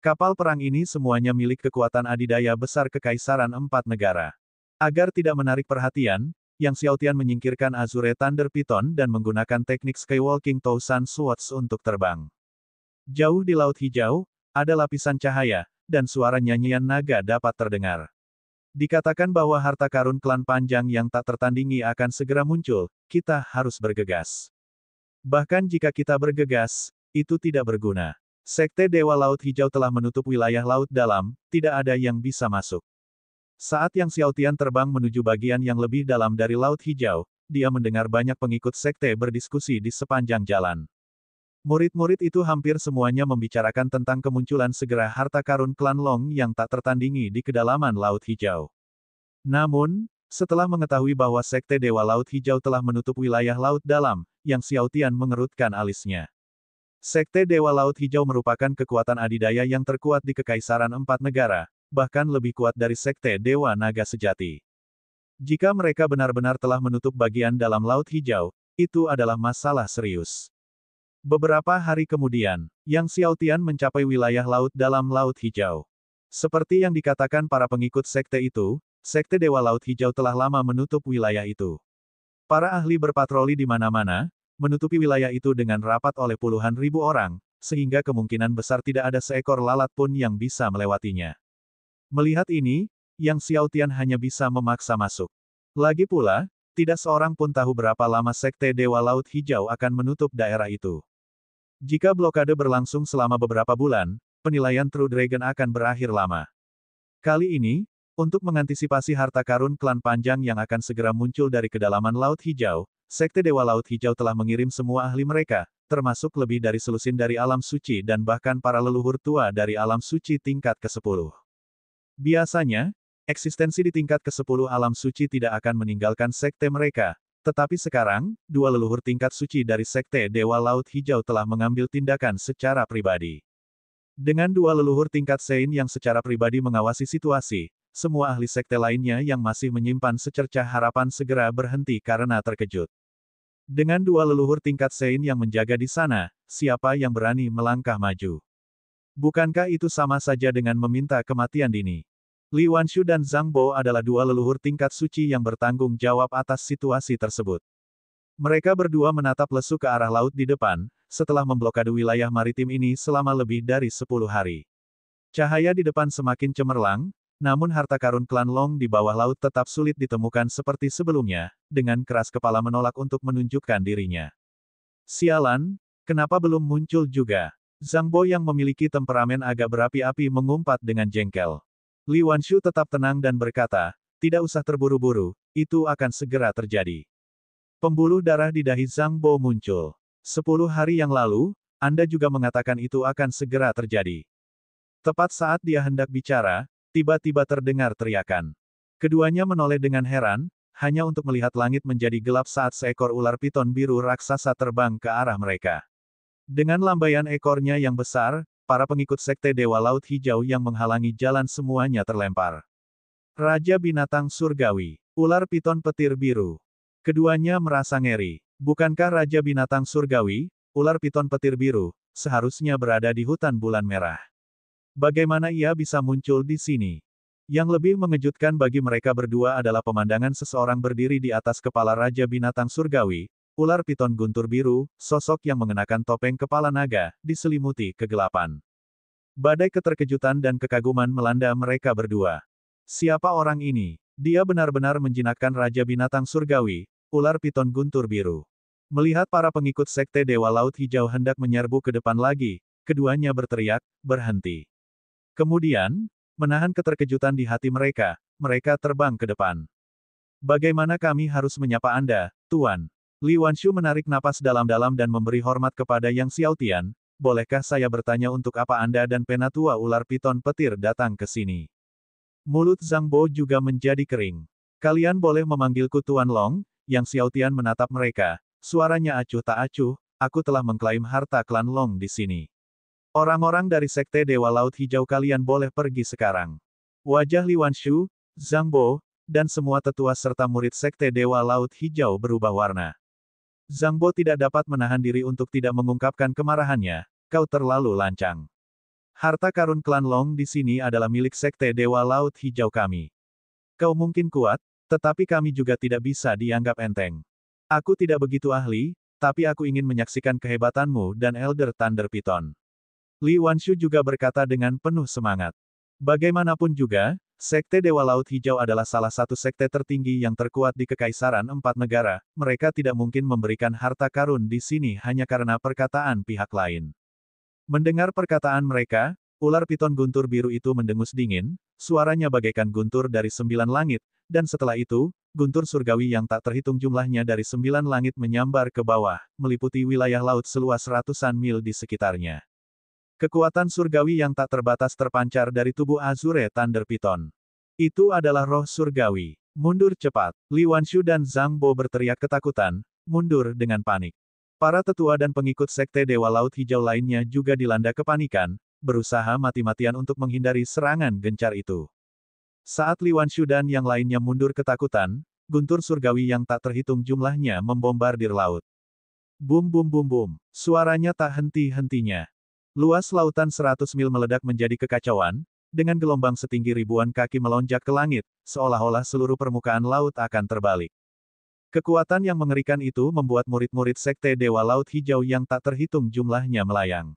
S1: Kapal perang ini semuanya milik kekuatan adidaya besar Kekaisaran Empat Negara. Agar tidak menarik perhatian, Yang Xiaotian menyingkirkan Azure Thunder Python dan menggunakan teknik Skywalking Tousan Swords untuk terbang. Jauh di Laut Hijau, ada lapisan cahaya, dan suara nyanyian naga dapat terdengar. Dikatakan bahwa harta karun klan Panjang yang tak tertandingi akan segera muncul, kita harus bergegas. Bahkan jika kita bergegas, itu tidak berguna. Sekte Dewa Laut Hijau telah menutup wilayah laut dalam, tidak ada yang bisa masuk. Saat Yang Xiaotian terbang menuju bagian yang lebih dalam dari Laut Hijau, dia mendengar banyak pengikut sekte berdiskusi di sepanjang jalan. Murid-murid itu hampir semuanya membicarakan tentang kemunculan segera harta karun klan Long yang tak tertandingi di kedalaman Laut Hijau. Namun, setelah mengetahui bahwa Sekte Dewa Laut Hijau telah menutup wilayah laut dalam, Yang Xiaotian mengerutkan alisnya. Sekte Dewa Laut Hijau merupakan kekuatan adidaya yang terkuat di Kekaisaran Empat Negara, bahkan lebih kuat dari Sekte Dewa Naga Sejati. Jika mereka benar-benar telah menutup bagian dalam Laut Hijau, itu adalah masalah serius. Beberapa hari kemudian, Yang Xiaotian mencapai wilayah laut dalam Laut Hijau. Seperti yang dikatakan para pengikut sekte itu, Sekte Dewa Laut Hijau telah lama menutup wilayah itu. Para ahli berpatroli di mana-mana, menutupi wilayah itu dengan rapat oleh puluhan ribu orang, sehingga kemungkinan besar tidak ada seekor lalat pun yang bisa melewatinya. Melihat ini, Yang Xiaotian hanya bisa memaksa masuk. Lagi pula, tidak seorang pun tahu berapa lama Sekte Dewa Laut Hijau akan menutup daerah itu. Jika blokade berlangsung selama beberapa bulan, penilaian True Dragon akan berakhir lama. Kali ini, untuk mengantisipasi harta karun klan panjang yang akan segera muncul dari kedalaman Laut Hijau, Sekte Dewa Laut Hijau telah mengirim semua ahli mereka, termasuk lebih dari selusin dari alam suci dan bahkan para leluhur tua dari alam suci tingkat ke-10. Biasanya, eksistensi di tingkat ke-10 alam suci tidak akan meninggalkan sekte mereka, tetapi sekarang, dua leluhur tingkat suci dari Sekte Dewa Laut Hijau telah mengambil tindakan secara pribadi. Dengan dua leluhur tingkat Sein yang secara pribadi mengawasi situasi, semua ahli sekte lainnya yang masih menyimpan secercah harapan segera berhenti karena terkejut. Dengan dua leluhur tingkat Sein yang menjaga di sana, siapa yang berani melangkah maju? Bukankah itu sama saja dengan meminta kematian dini? Li Wanshu dan Zhang Bo adalah dua leluhur tingkat suci yang bertanggung jawab atas situasi tersebut. Mereka berdua menatap lesu ke arah laut di depan, setelah memblokade wilayah maritim ini selama lebih dari 10 hari. Cahaya di depan semakin cemerlang, namun harta karun klan Long di bawah laut tetap sulit ditemukan seperti sebelumnya, dengan keras kepala menolak untuk menunjukkan dirinya. Sialan, kenapa belum muncul juga? Zhang Bo yang memiliki temperamen agak berapi-api mengumpat dengan jengkel. Li Wanshu tetap tenang dan berkata, tidak usah terburu-buru, itu akan segera terjadi. Pembuluh darah di dahi Zhang Bo muncul. 10 hari yang lalu, Anda juga mengatakan itu akan segera terjadi. Tepat saat dia hendak bicara, tiba-tiba terdengar teriakan. Keduanya menoleh dengan heran, hanya untuk melihat langit menjadi gelap saat seekor ular piton biru raksasa terbang ke arah mereka. Dengan lambaian ekornya yang besar, para pengikut Sekte Dewa Laut Hijau yang menghalangi jalan semuanya terlempar. Raja Binatang Surgawi, ular piton petir biru. Keduanya merasa ngeri. Bukankah Raja Binatang Surgawi, ular piton petir biru, seharusnya berada di hutan bulan merah? Bagaimana ia bisa muncul di sini? Yang lebih mengejutkan bagi mereka berdua adalah pemandangan seseorang berdiri di atas kepala Raja Binatang Surgawi, ular piton guntur biru, sosok yang mengenakan topeng kepala naga, diselimuti kegelapan. Badai keterkejutan dan kekaguman melanda mereka berdua. Siapa orang ini? Dia benar-benar menjinakkan Raja Binatang Surgawi, ular piton guntur biru. Melihat para pengikut Sekte Dewa Laut Hijau hendak menyerbu ke depan lagi, keduanya berteriak, berhenti. Kemudian, menahan keterkejutan di hati mereka, mereka terbang ke depan. Bagaimana kami harus menyapa Anda, Tuan? Li Wanshu menarik napas dalam-dalam dan memberi hormat kepada Yang Xiaotian, bolehkah saya bertanya untuk apa Anda dan penatua ular piton petir datang ke sini? Mulut Zhang Bo juga menjadi kering. Kalian boleh memanggilku Tuan Long, Yang Xiaotian menatap mereka, suaranya acuh tak acuh, aku telah mengklaim harta klan Long di sini. Orang-orang dari Sekte Dewa Laut Hijau kalian boleh pergi sekarang. Wajah Li Wanshu, Zhang Bo, dan semua tetua serta murid Sekte Dewa Laut Hijau berubah warna. Zhang Bo tidak dapat menahan diri untuk tidak mengungkapkan kemarahannya, kau terlalu lancang. Harta karun klan Long di sini adalah milik Sekte Dewa Laut Hijau kami. Kau mungkin kuat, tetapi kami juga tidak bisa dianggap enteng. Aku tidak begitu ahli, tapi aku ingin menyaksikan kehebatanmu dan Elder Thunder Python. Li Wanshu juga berkata dengan penuh semangat. Bagaimanapun juga, Sekte Dewa Laut Hijau adalah salah satu sekte tertinggi yang terkuat di Kekaisaran Empat Negara, mereka tidak mungkin memberikan harta karun di sini hanya karena perkataan pihak lain. Mendengar perkataan mereka, ular piton guntur biru itu mendengus dingin, suaranya bagaikan guntur dari 9 langit, dan setelah itu, guntur surgawi yang tak terhitung jumlahnya dari 9 langit menyambar ke bawah, meliputi wilayah laut seluas ratusan mil di sekitarnya. Kekuatan surgawi yang tak terbatas terpancar dari tubuh Azure Thunder Python. Itu adalah roh surgawi. Mundur cepat. Li Wanshu dan Zhang Bo berteriak ketakutan, mundur dengan panik. Para tetua dan pengikut Sekte Dewa Laut Hijau lainnya juga dilanda kepanikan, berusaha mati-matian untuk menghindari serangan gencar itu. Saat Li Wanshu dan yang lainnya mundur ketakutan, guntur surgawi yang tak terhitung jumlahnya membombardir laut. Bum bum bum bum. Suaranya tak henti-hentinya. Luas lautan 100 mil meledak menjadi kekacauan, dengan gelombang setinggi ribuan kaki melonjak ke langit, seolah-olah seluruh permukaan laut akan terbalik. Kekuatan yang mengerikan itu membuat murid-murid Sekte Dewa Laut Hijau yang tak terhitung jumlahnya melayang.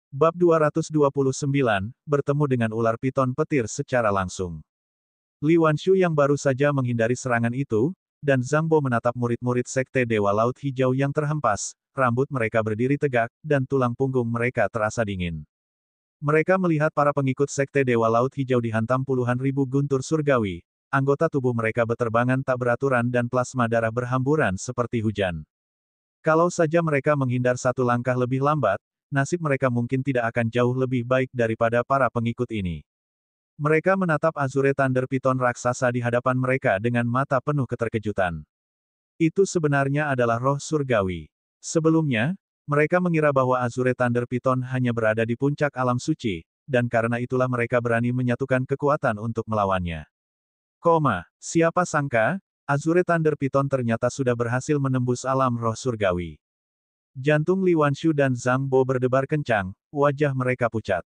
S1: Bab 229, bertemu dengan ular piton petir secara langsung. Li Wanshu yang baru saja menghindari serangan itu, dan Zhang Bo menatap murid-murid Sekte Dewa Laut Hijau yang terhempas, rambut mereka berdiri tegak, dan tulang punggung mereka terasa dingin. Mereka melihat para pengikut Sekte Dewa Laut Hijau dihantam puluhan ribu guntur surgawi, anggota tubuh mereka beterbangan tak beraturan dan plasma darah berhamburan seperti hujan. Kalau saja mereka menghindar satu langkah lebih lambat, nasib mereka mungkin tidak akan jauh lebih baik daripada para pengikut ini. Mereka menatap Azure Thunder Piton raksasa di hadapan mereka dengan mata penuh keterkejutan. Itu sebenarnya adalah roh surgawi. Sebelumnya, mereka mengira bahwa Azure Thunder Piton hanya berada di puncak alam suci, dan karena itulah mereka berani menyatukan kekuatan untuk melawannya. Siapa sangka, Azure Thunder Piton ternyata sudah berhasil menembus alam roh surgawi. Jantung Li Wanshu dan Zhang Bo berdebar kencang, wajah mereka pucat.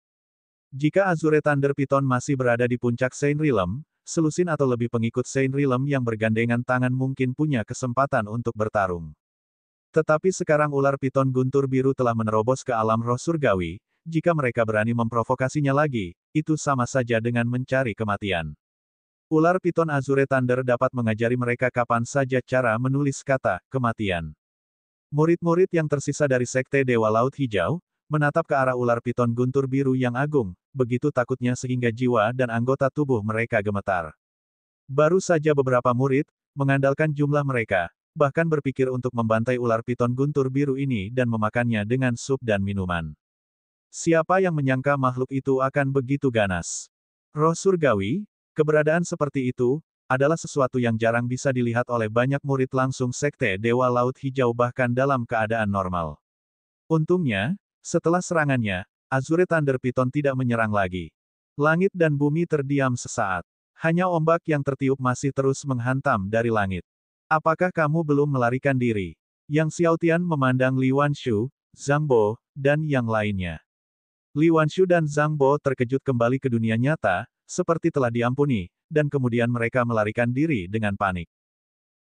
S1: Jika Azure Thunder Piton masih berada di puncak Saint Realm, selusin atau lebih pengikut Saint Realm yang bergandengan tangan mungkin punya kesempatan untuk bertarung. Tetapi sekarang ular piton guntur biru telah menerobos ke alam roh surgawi, jika mereka berani memprovokasinya lagi, itu sama saja dengan mencari kematian. Ular piton Azure Thunder dapat mengajari mereka kapan saja cara menulis kata kematian. Murid-murid yang tersisa dari Sekte Dewa Laut Hijau, menatap ke arah ular piton guntur biru yang agung, begitu takutnya sehingga jiwa dan anggota tubuh mereka gemetar. Baru saja beberapa murid, mengandalkan jumlah mereka, bahkan berpikir untuk membantai ular piton guntur biru ini dan memakannya dengan sup dan minuman. Siapa yang menyangka makhluk itu akan begitu ganas? Roh surgawi, keberadaan seperti itu, adalah sesuatu yang jarang bisa dilihat oleh banyak murid langsung Sekte Dewa Laut Hijau bahkan dalam keadaan normal. Untungnya, setelah serangannya, Azure Thunder Piton tidak menyerang lagi. Langit dan bumi terdiam sesaat. Hanya ombak yang tertiup masih terus menghantam dari langit. Apakah kamu belum melarikan diri? Yang Xiaotian memandang Li Wanshu, Zhang Bo, dan yang lainnya. Li Wanshu dan Zhang Bo terkejut kembali ke dunia nyata, seperti telah diampuni, dan kemudian mereka melarikan diri dengan panik.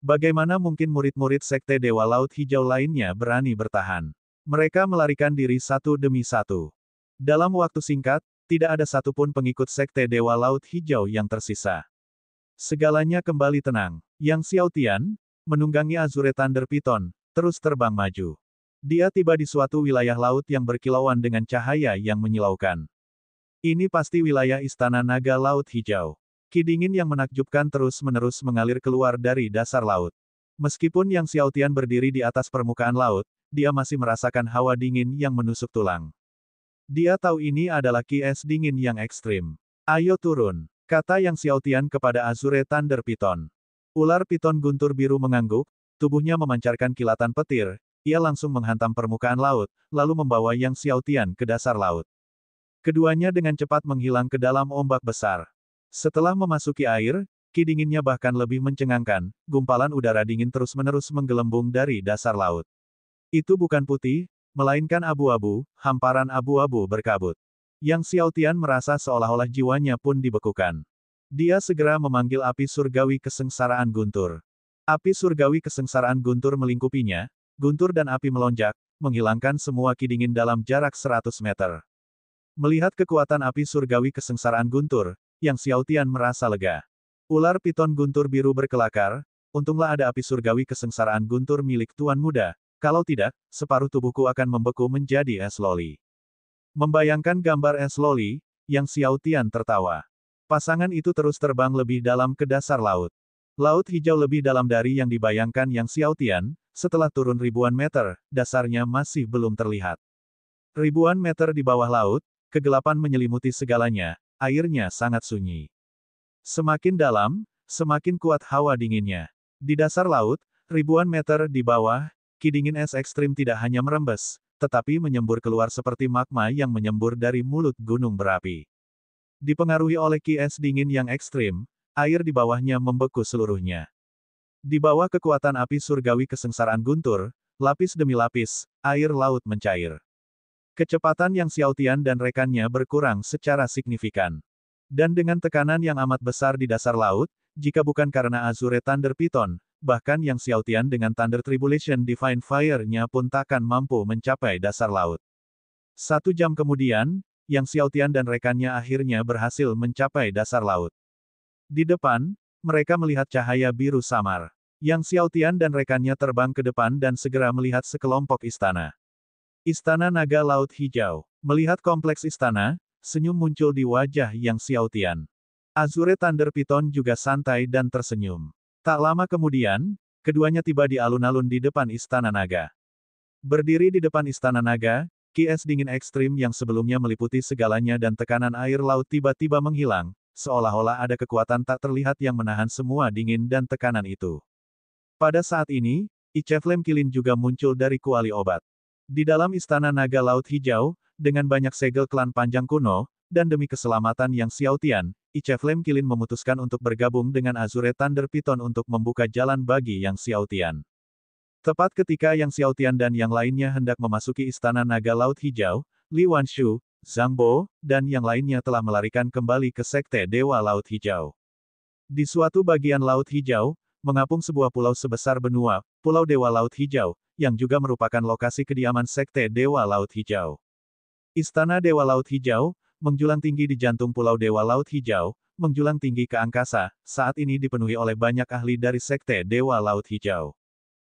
S1: Bagaimana mungkin murid-murid Sekte Dewa Laut Hijau lainnya berani bertahan? Mereka melarikan diri satu demi satu. Dalam waktu singkat, tidak ada satupun pengikut Sekte Dewa Laut Hijau yang tersisa. Segalanya kembali tenang. Yang Xiaotian, menunggangi Azure Thunder Piton, terus terbang maju. Dia tiba di suatu wilayah laut yang berkilauan dengan cahaya yang menyilaukan. Ini pasti wilayah Istana Naga Laut Hijau. Ki dingin yang menakjubkan terus-menerus mengalir keluar dari dasar laut. Meskipun Yang Xiaotian berdiri di atas permukaan laut, dia masih merasakan hawa dingin yang menusuk tulang. Dia tahu ini adalah ki es dingin yang ekstrim. Ayo turun, kata Yang Xiaotian kepada Azure Thunder Piton. Ular piton guntur biru mengangguk, tubuhnya memancarkan kilatan petir, ia langsung menghantam permukaan laut, lalu membawa Yang Xiaotian ke dasar laut. Keduanya dengan cepat menghilang ke dalam ombak besar. Setelah memasuki air, ki dinginnya bahkan lebih mencengangkan, gumpalan udara dingin terus-menerus menggelembung dari dasar laut. Itu bukan putih, melainkan abu-abu, hamparan abu-abu berkabut. Yang Xiaotian merasa seolah-olah jiwanya pun dibekukan. Dia segera memanggil api surgawi kesengsaraan guntur. Api surgawi kesengsaraan guntur melingkupinya, guntur dan api melonjak, menghilangkan semua ki dingin dalam jarak 100 meter. Melihat kekuatan api surgawi kesengsaraan guntur, Yang Xiaotian merasa lega. Ular piton guntur biru berkelakar, untunglah ada api surgawi kesengsaraan guntur milik Tuan Muda, kalau tidak, separuh tubuhku akan membeku menjadi es loli. Membayangkan gambar es loli, Yang Xiaotian tertawa. Pasangan itu terus terbang lebih dalam ke dasar laut. Laut hijau lebih dalam dari yang dibayangkan Yang Xiaotian, setelah turun ribuan meter, dasarnya masih belum terlihat. Ribuan meter di bawah laut, kegelapan menyelimuti segalanya, airnya sangat sunyi. Semakin dalam, semakin kuat hawa dinginnya. Di dasar laut, ribuan meter di bawah, ki dingin es ekstrim tidak hanya merembes, tetapi menyembur keluar seperti magma yang menyembur dari mulut gunung berapi. Dipengaruhi oleh ki es dingin yang ekstrim, air di bawahnya membeku seluruhnya. Di bawah kekuatan api surgawi kesengsaraan guntur, lapis demi lapis, air laut mencair. Kecepatan Yang Xiaotian dan rekannya berkurang secara signifikan. Dan dengan tekanan yang amat besar di dasar laut, jika bukan karena Azure Thunder Python, bahkan Yang Xiaotian dengan Thunder Tribulation Divine Fire-nya pun takkan mampu mencapai dasar laut. 1 jam kemudian, Yang Xiaotian dan rekannya akhirnya berhasil mencapai dasar laut. Di depan, mereka melihat cahaya biru samar. Yang Xiaotian dan rekannya terbang ke depan dan segera melihat sekelompok istana. Istana Naga Laut Hijau. Melihat kompleks istana, senyum muncul di wajah Yang Xiaotian. Azure Thunder Python juga santai dan tersenyum. Tak lama kemudian, keduanya tiba di alun-alun di depan Istana Naga. Berdiri di depan Istana Naga, kies dingin ekstrim yang sebelumnya meliputi segalanya dan tekanan air laut tiba-tiba menghilang, seolah-olah ada kekuatan tak terlihat yang menahan semua dingin dan tekanan itu. Pada saat ini, Ice Flame Kilin juga muncul dari kuali obat. Di dalam Istana Naga Laut Hijau, dengan banyak segel klan panjang kuno, dan demi keselamatan Yang Xiaotian, Ice Flame Kilin memutuskan untuk bergabung dengan Azure Thunder Python untuk membuka jalan bagi Yang Xiaotian. Tepat ketika Yang Xiaotian dan yang lainnya hendak memasuki Istana Naga Laut Hijau, Li Wanshu, Zhang Bo, dan yang lainnya telah melarikan kembali ke Sekte Dewa Laut Hijau. Di suatu bagian Laut Hijau, mengapung sebuah pulau sebesar benua, Pulau Dewa Laut Hijau, yang juga merupakan lokasi kediaman Sekte Dewa Laut Hijau. Istana Dewa Laut Hijau, menjulang tinggi di jantung Pulau Dewa Laut Hijau, menjulang tinggi ke angkasa, saat ini dipenuhi oleh banyak ahli dari Sekte Dewa Laut Hijau.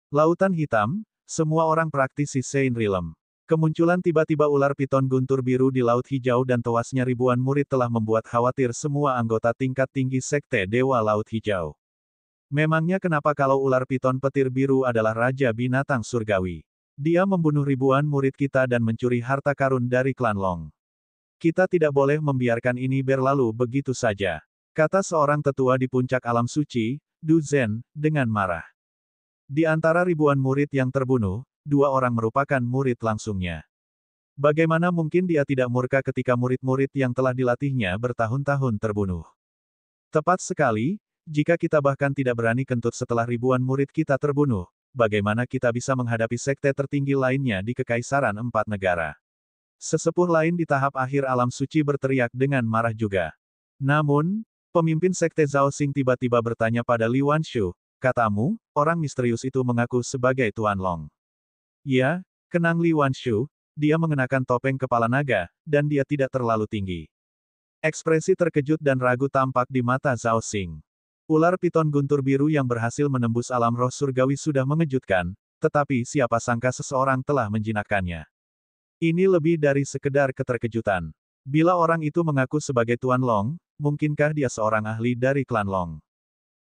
S1: Lautan hitam, semua orang praktisi Sein Realm. Kemunculan tiba-tiba ular piton guntur biru di Laut Hijau dan tewasnya ribuan murid telah membuat khawatir semua anggota tingkat tinggi Sekte Dewa Laut Hijau. Memangnya kenapa kalau ular piton petir biru adalah raja binatang surgawi? Dia membunuh ribuan murid kita dan mencuri harta karun dari klan Long. Kita tidak boleh membiarkan ini berlalu begitu saja, kata seorang tetua di puncak alam suci, Du Zhen, dengan marah. Di antara ribuan murid yang terbunuh, 2 orang merupakan murid langsungnya. Bagaimana mungkin dia tidak murka ketika murid-murid yang telah dilatihnya bertahun-tahun terbunuh? Tepat sekali. Jika kita bahkan tidak berani kentut setelah ribuan murid kita terbunuh, bagaimana kita bisa menghadapi sekte tertinggi lainnya di Kekaisaran 4 negara? Sesepuh lain di tahap akhir alam suci berteriak dengan marah juga. Namun, pemimpin sekte Zhao Xing tiba-tiba bertanya pada Li Wanshu, katamu, orang misterius itu mengaku sebagai Tuan Long. Ya, kenang Li Wanshu, dia mengenakan topeng kepala naga, dan dia tidak terlalu tinggi. Ekspresi terkejut dan ragu tampak di mata Zhao Xing. Ular piton guntur biru yang berhasil menembus alam roh surgawi sudah mengejutkan, tetapi siapa sangka seseorang telah menjinakkannya. Ini lebih dari sekedar keterkejutan. Bila orang itu mengaku sebagai Tuan Long, mungkinkah dia seorang ahli dari klan Long?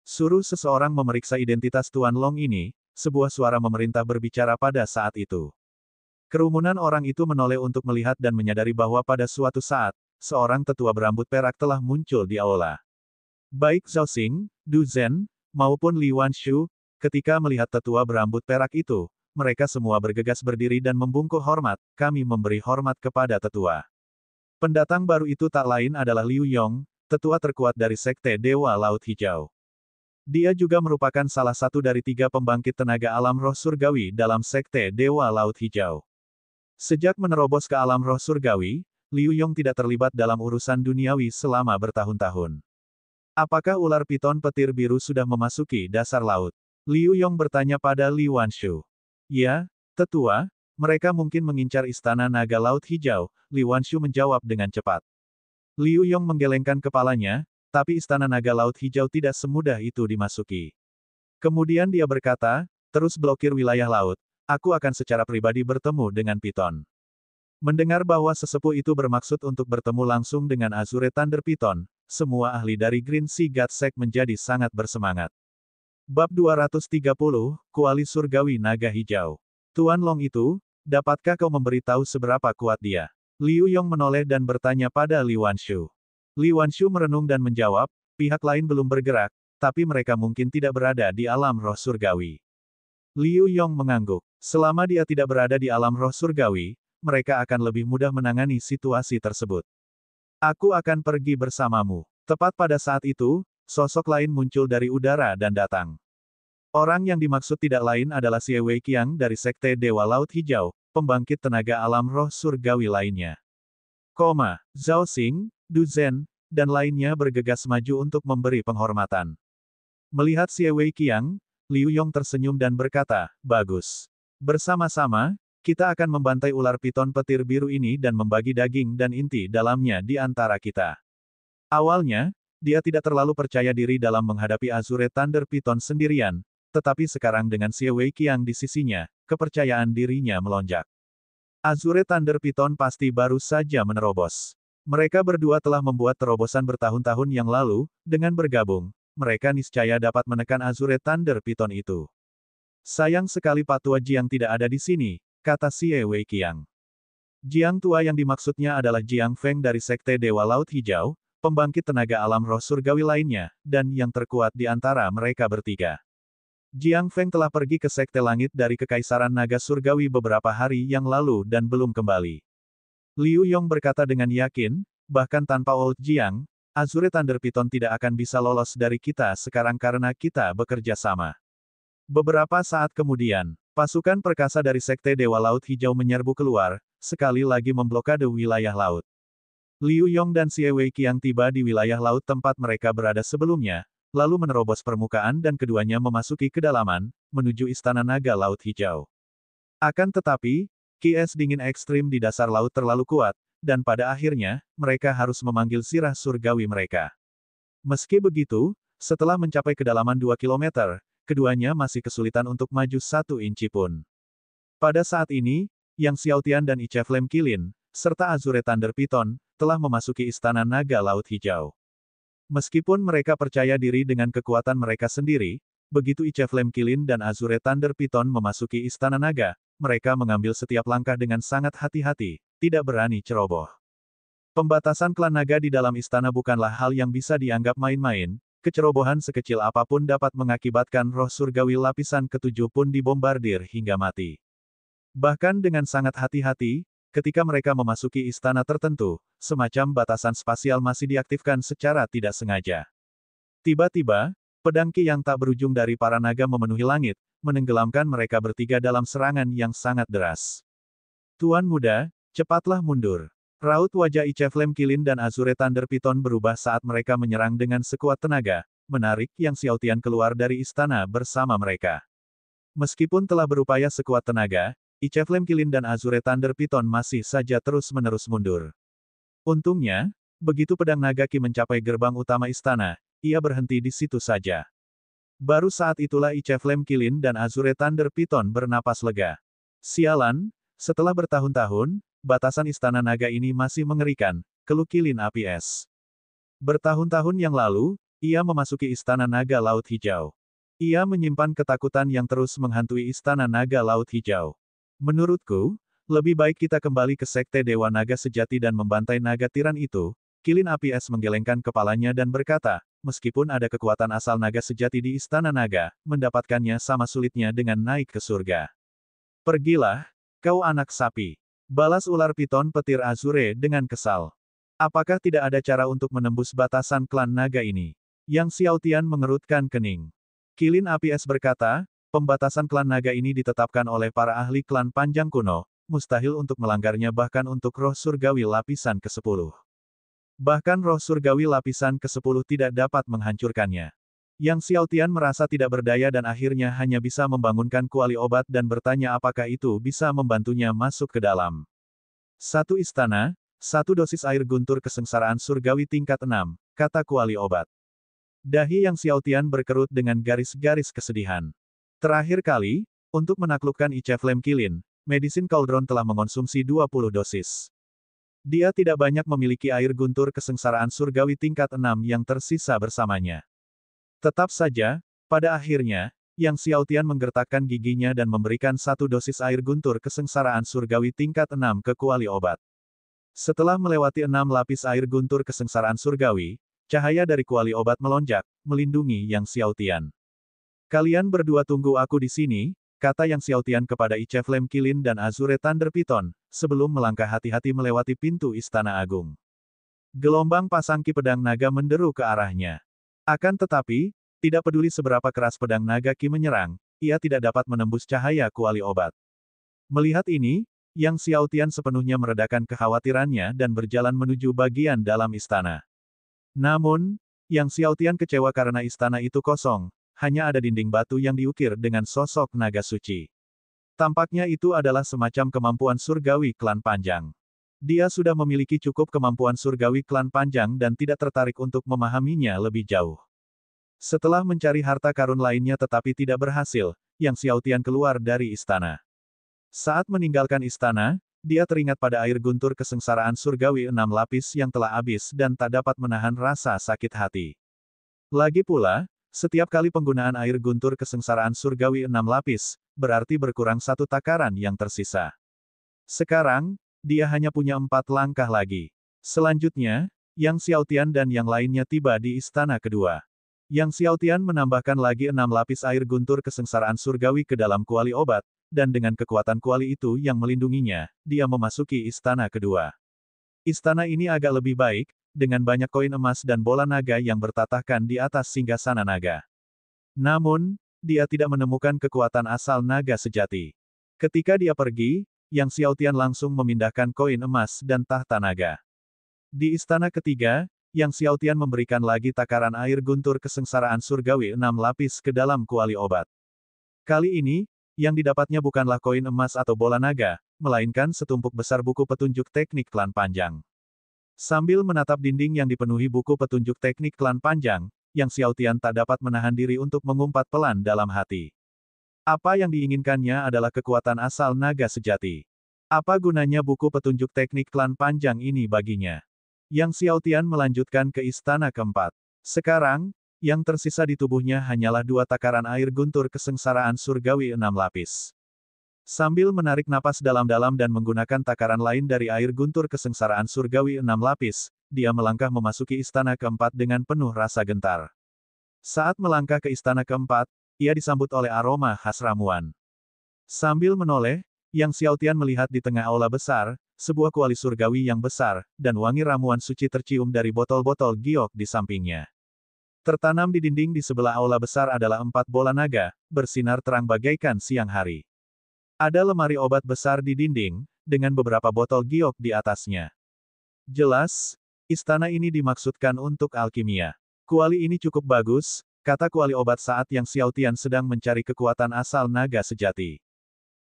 S1: Suruh seseorang memeriksa identitas Tuan Long ini, sebuah suara memerintah berbicara pada saat itu. Kerumunan orang itu menoleh untuk melihat dan menyadari bahwa pada suatu saat, seorang tetua berambut perak telah muncul di aula. Baik Zhao Xing, Du Zhen, maupun Li Wanshu, ketika melihat tetua berambut perak itu, mereka semua bergegas berdiri dan membungkuk hormat, kami memberi hormat kepada tetua. Pendatang baru itu tak lain adalah Liu Yong, tetua terkuat dari Sekte Dewa Laut Hijau. Dia juga merupakan salah satu dari 3 pembangkit tenaga alam roh surgawi dalam Sekte Dewa Laut Hijau. Sejak menerobos ke alam roh surgawi, Liu Yong tidak terlibat dalam urusan duniawi selama bertahun-tahun. Apakah ular piton petir biru sudah memasuki dasar laut? Liu Yong bertanya pada Li Wanshu. Ya, tetua, mereka mungkin mengincar istana naga laut hijau, Li Wanshu menjawab dengan cepat. Liu Yong menggelengkan kepalanya, tapi istana naga laut hijau tidak semudah itu dimasuki. Kemudian dia berkata, terus blokir wilayah laut, aku akan secara pribadi bertemu dengan piton. Mendengar bahwa sesepuh itu bermaksud untuk bertemu langsung dengan Azure Thunder Python, semua ahli dari Green Sea God Sect menjadi sangat bersemangat. Bab 230, Kuali Surgawi Naga Hijau. Tuan Long itu, dapatkah kau memberitahu seberapa kuat dia? Liu Yong menoleh dan bertanya pada Li Wanshu. Li Wanshu merenung dan menjawab, pihak lain belum bergerak, tapi mereka mungkin tidak berada di alam roh surgawi. Liu Yong mengangguk. Selama dia tidak berada di alam roh surgawi, mereka akan lebih mudah menangani situasi tersebut. Aku akan pergi bersamamu. Tepat pada saat itu, sosok lain muncul dari udara dan datang. Orang yang dimaksud tidak lain adalah Xie Weiqiang dari Sekte Dewa Laut Hijau, pembangkit tenaga alam roh surgawi lainnya. Zhao Xing, Du Zhen, dan lainnya bergegas maju untuk memberi penghormatan. Melihat Xie Wei Qiang, Liu Yong tersenyum dan berkata, "Bagus. Bersama-sama, kita akan membantai ular piton petir biru ini dan membagi daging dan inti dalamnya di antara kita." Awalnya, dia tidak terlalu percaya diri dalam menghadapi Azure Thunder Python sendirian, tetapi sekarang dengan Xie Wei Qiang di sisinya, kepercayaan dirinya melonjak. Azure Thunder Python pasti baru saja menerobos. Mereka berdua telah membuat terobosan bertahun-tahun yang lalu, dengan bergabung, mereka niscaya dapat menekan Azure Thunder Python itu. Sayang sekali Pak Tua Jiang tidak ada di sini, kata Xie Wei Qiang. Jiang Tua yang dimaksudnya adalah Jiang Feng dari Sekte Dewa Laut Hijau, pembangkit tenaga alam roh surgawi lainnya, dan yang terkuat di antara mereka bertiga. Jiang Feng telah pergi ke Sekte Langit dari Kekaisaran Naga Surgawi beberapa hari yang lalu dan belum kembali. Liu Yong berkata dengan yakin, bahkan tanpa Old Jiang, Azure Thunder Python tidak akan bisa lolos dari kita sekarang karena kita bekerja sama. Beberapa saat kemudian, pasukan perkasa dari Sekte Dewa Laut Hijau menyerbu keluar, sekali lagi memblokade wilayah laut. Liu Yong dan Xie Wei Qiang tiba di wilayah laut tempat mereka berada sebelumnya, lalu menerobos permukaan dan keduanya memasuki kedalaman, menuju Istana Naga Laut Hijau. Akan tetapi, ki-es dingin ekstrim di dasar laut terlalu kuat, dan pada akhirnya, mereka harus memanggil sirah surgawi mereka. Meski begitu, setelah mencapai kedalaman 2 km, keduanya masih kesulitan untuk maju 1 inci pun. Pada saat ini, Yang Xiaotian dan Ice Flame Qilin, serta Azure Thunder Python, telah memasuki Istana Naga Laut Hijau. Meskipun mereka percaya diri dengan kekuatan mereka sendiri, begitu Ice Flame Qilin dan Azure Thunder Python memasuki Istana Naga, mereka mengambil setiap langkah dengan sangat hati-hati, tidak berani ceroboh. Pembatasan klan naga di dalam istana bukanlah hal yang bisa dianggap main-main, kecerobohan sekecil apapun dapat mengakibatkan roh surgawi lapisan ke-7 pun dibombardir hingga mati. Bahkan dengan sangat hati-hati, ketika mereka memasuki istana tertentu, semacam batasan spasial masih diaktifkan secara tidak sengaja. Tiba-tiba, pedang ki yang tak berujung dari para naga memenuhi langit, menenggelamkan mereka bertiga dalam serangan yang sangat deras. "Tuan muda, cepatlah mundur." Raut wajah Ice Flame Qilin dan Azure Thunder Python berubah saat mereka menyerang dengan sekuat tenaga, menarik Yang Xiaotian keluar dari istana bersama mereka. Meskipun telah berupaya sekuat tenaga, Ice Flame Qilin dan Azure Thunder Python masih saja terus-menerus mundur. Untungnya, begitu pedang naga ki mencapai gerbang utama istana, ia berhenti di situ saja. Baru saat itulah Ice Flame Qilin dan Azure Thunder Python bernapas lega. Sialan, setelah bertahun-tahun, batasan istana naga ini masih mengerikan, keluh Qilin Api Es. Bertahun-tahun yang lalu, ia memasuki istana naga Laut Hijau. Ia menyimpan ketakutan yang terus menghantui istana naga Laut Hijau. "Menurutku, lebih baik kita kembali ke Sekte Dewa Naga Sejati dan membantai naga tiran itu." Qilin Api Es menggelengkan kepalanya dan berkata, meskipun ada kekuatan asal naga sejati di istana naga, mendapatkannya sama sulitnya dengan naik ke surga. "Pergilah, kau anak sapi," balas ular piton petir Azure dengan kesal. "Apakah tidak ada cara untuk menembus batasan klan naga ini?" Yang Xiaotian mengerutkan kening. Qilin Api Es berkata, pembatasan klan naga ini ditetapkan oleh para ahli klan panjang kuno, mustahil untuk melanggarnya bahkan untuk roh surgawi lapisan ke-10. Bahkan roh surgawi lapisan ke-10 tidak dapat menghancurkannya. Yang Xiaotian merasa tidak berdaya dan akhirnya hanya bisa membangunkan kuali obat dan bertanya apakah itu bisa membantunya masuk ke dalam. "Satu istana, satu dosis air guntur kesengsaraan surgawi tingkat 6, kata kuali obat. Dahi Yang Xiaotian berkerut dengan garis-garis kesedihan. Terakhir kali, untuk menaklukkan Ice Flame Qilin, Medicine Cauldron telah mengonsumsi 20 dosis. Dia tidak banyak memiliki air guntur kesengsaraan surgawi tingkat 6 yang tersisa bersamanya. Tetap saja, pada akhirnya, Yang Xiaotian menggertakkan giginya dan memberikan 1 dosis air guntur kesengsaraan surgawi tingkat 6 ke kuali obat. Setelah melewati 6 lapis air guntur kesengsaraan surgawi, cahaya dari kuali obat melonjak, melindungi Yang Xiaotian. "Kalian berdua tunggu aku di sini," kata Yang Xiaotian kepada Ice Flame Qilin dan Azure Thunder Python, sebelum melangkah hati-hati melewati pintu Istana Agung. Gelombang pasangki pedang naga menderu ke arahnya. Akan tetapi, tidak peduli seberapa keras pedang naga ki menyerang, ia tidak dapat menembus cahaya kuali obat. Melihat ini, Yang Xiaotian sepenuhnya meredakan kekhawatirannya dan berjalan menuju bagian dalam istana. Namun, Yang Xiaotian kecewa karena istana itu kosong, hanya ada dinding batu yang diukir dengan sosok naga suci. Tampaknya itu adalah semacam kemampuan surgawi klan panjang. Dia sudah memiliki cukup kemampuan surgawi klan panjang dan tidak tertarik untuk memahaminya lebih jauh. Setelah mencari harta karun lainnya tetapi tidak berhasil, Yang Xiaotian keluar dari istana. Saat meninggalkan istana, dia teringat pada air guntur kesengsaraan surgawi 6 lapis yang telah habis dan tak dapat menahan rasa sakit hati. Lagi pula, setiap kali penggunaan air guntur kesengsaraan surgawi 6 lapis, berarti berkurang 1 takaran yang tersisa. Sekarang, dia hanya punya 4 langkah lagi. Selanjutnya, Yang Xiaotian dan yang lainnya tiba di istana kedua. Yang Xiaotian menambahkan lagi 6 lapis air guntur kesengsaraan surgawi ke dalam kuali obat, dan dengan kekuatan kuali itu yang melindunginya, dia memasuki istana kedua. Istana ini agak lebih baik, dengan banyak koin emas dan bola naga yang bertatahkan di atas singgasana naga. Namun, dia tidak menemukan kekuatan asal naga sejati. Ketika dia pergi, Yang Xiaotian langsung memindahkan koin emas dan tahta naga. Di istana ketiga, Yang Xiaotian memberikan lagi takaran air guntur kesengsaraan surgawi 6 lapis ke dalam kuali obat. Kali ini, yang didapatnya bukanlah koin emas atau bola naga, melainkan setumpuk besar buku petunjuk teknik klan panjang. Sambil menatap dinding yang dipenuhi buku petunjuk teknik klan panjang, Yang Xiaotian tak dapat menahan diri untuk mengumpat pelan dalam hati. Apa yang diinginkannya adalah kekuatan asal naga sejati. Apa gunanya buku petunjuk teknik klan panjang ini baginya? Yang Xiaotian melanjutkan ke istana keempat. Sekarang, yang tersisa di tubuhnya hanyalah 2 takaran air guntur kesengsaraan surgawi 6 lapis. Sambil menarik napas dalam-dalam dan menggunakan takaran lain dari air guntur kesengsaraan surgawi 6 lapis, dia melangkah memasuki istana keempat dengan penuh rasa gentar. Saat melangkah ke istana keempat, ia disambut oleh aroma khas ramuan. Sambil menoleh, Yang Xiaotian melihat di tengah aula besar, sebuah kuali surgawi yang besar, dan wangi ramuan suci tercium dari botol-botol giok di sampingnya. Tertanam di dinding di sebelah aula besar adalah 4 bola naga, bersinar terang bagaikan siang hari. Ada lemari obat besar di dinding, dengan beberapa botol giok di atasnya. Jelas, istana ini dimaksudkan untuk alkimia. Kuali ini cukup bagus, kata kuali obat saat Yang Xiaotian sedang mencari kekuatan asal naga sejati.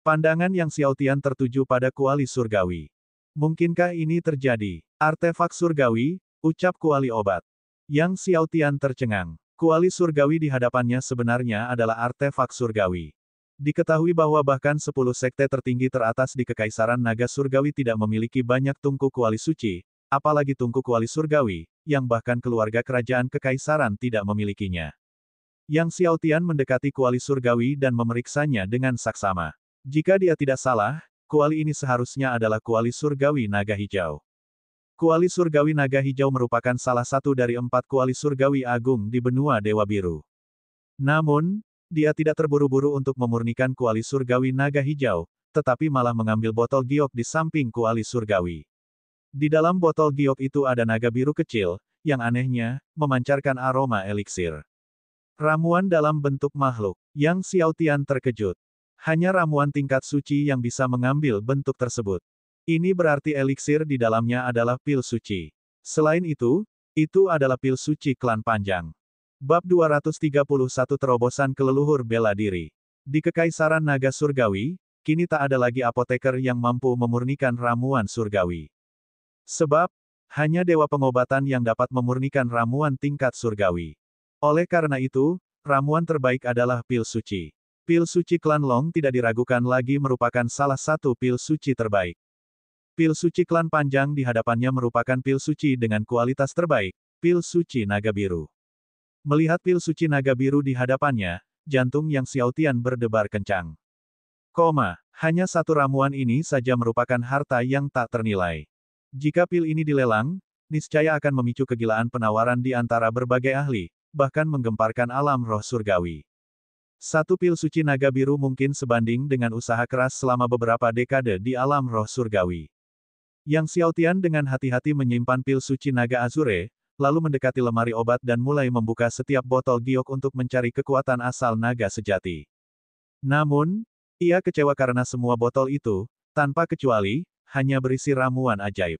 S1: Pandangan Yang Xiaotian tertuju pada kuali surgawi. Mungkinkah ini terjadi? Artefak surgawi, ucap kuali obat. Yang Xiaotian tercengang. Kuali surgawi di hadapannya sebenarnya adalah artefak surgawi. Diketahui bahwa bahkan 10 sekte tertinggi teratas di Kekaisaran Naga Surgawi tidak memiliki banyak tungku kuali suci, apalagi tungku kuali surgawi, yang bahkan keluarga kerajaan Kekaisaran tidak memilikinya. Yang Xiaotian mendekati kuali surgawi dan memeriksanya dengan saksama. Jika dia tidak salah, kuali ini seharusnya adalah kuali surgawi naga hijau. Kuali surgawi naga hijau merupakan salah satu dari 4 kuali surgawi agung di benua Dewa Biru. Namun, dia tidak terburu-buru untuk memurnikan kuali surgawi naga hijau, tetapi malah mengambil botol giok di samping kuali surgawi. Di dalam botol giok itu ada naga biru kecil, yang anehnya, memancarkan aroma eliksir. Ramuan dalam bentuk makhluk. Yang Xiaotian terkejut. Hanya ramuan tingkat suci yang bisa mengambil bentuk tersebut. Ini berarti eliksir di dalamnya adalah pil suci. Selain itu adalah pil suci klan panjang. Bab 231 Terobosan Keleluhur Bela Diri. Di Kekaisaran Naga Surgawi, kini tak ada lagi apoteker yang mampu memurnikan ramuan surgawi. Sebab, hanya dewa pengobatan yang dapat memurnikan ramuan tingkat surgawi. Oleh karena itu, ramuan terbaik adalah pil suci. Pil suci klan Long tidak diragukan lagi merupakan salah satu pil suci terbaik. Pil suci klan panjang di hadapannya merupakan pil suci dengan kualitas terbaik, pil suci naga biru. Melihat pil suci naga biru di hadapannya, jantung Yang Xiaotian berdebar kencang. Hanya 1 ramuan ini saja merupakan harta yang tak ternilai. Jika pil ini dilelang, niscaya akan memicu kegilaan penawaran di antara berbagai ahli, bahkan menggemparkan alam roh surgawi. 1 pil suci naga biru mungkin sebanding dengan usaha keras selama beberapa dekade di alam roh surgawi. Yang Xiaotian dengan hati-hati menyimpan pil suci naga azure, lalu mendekati lemari obat dan mulai membuka setiap botol giok untuk mencari kekuatan asal naga sejati. Namun, ia kecewa karena semua botol itu, tanpa kecuali, hanya berisi ramuan ajaib.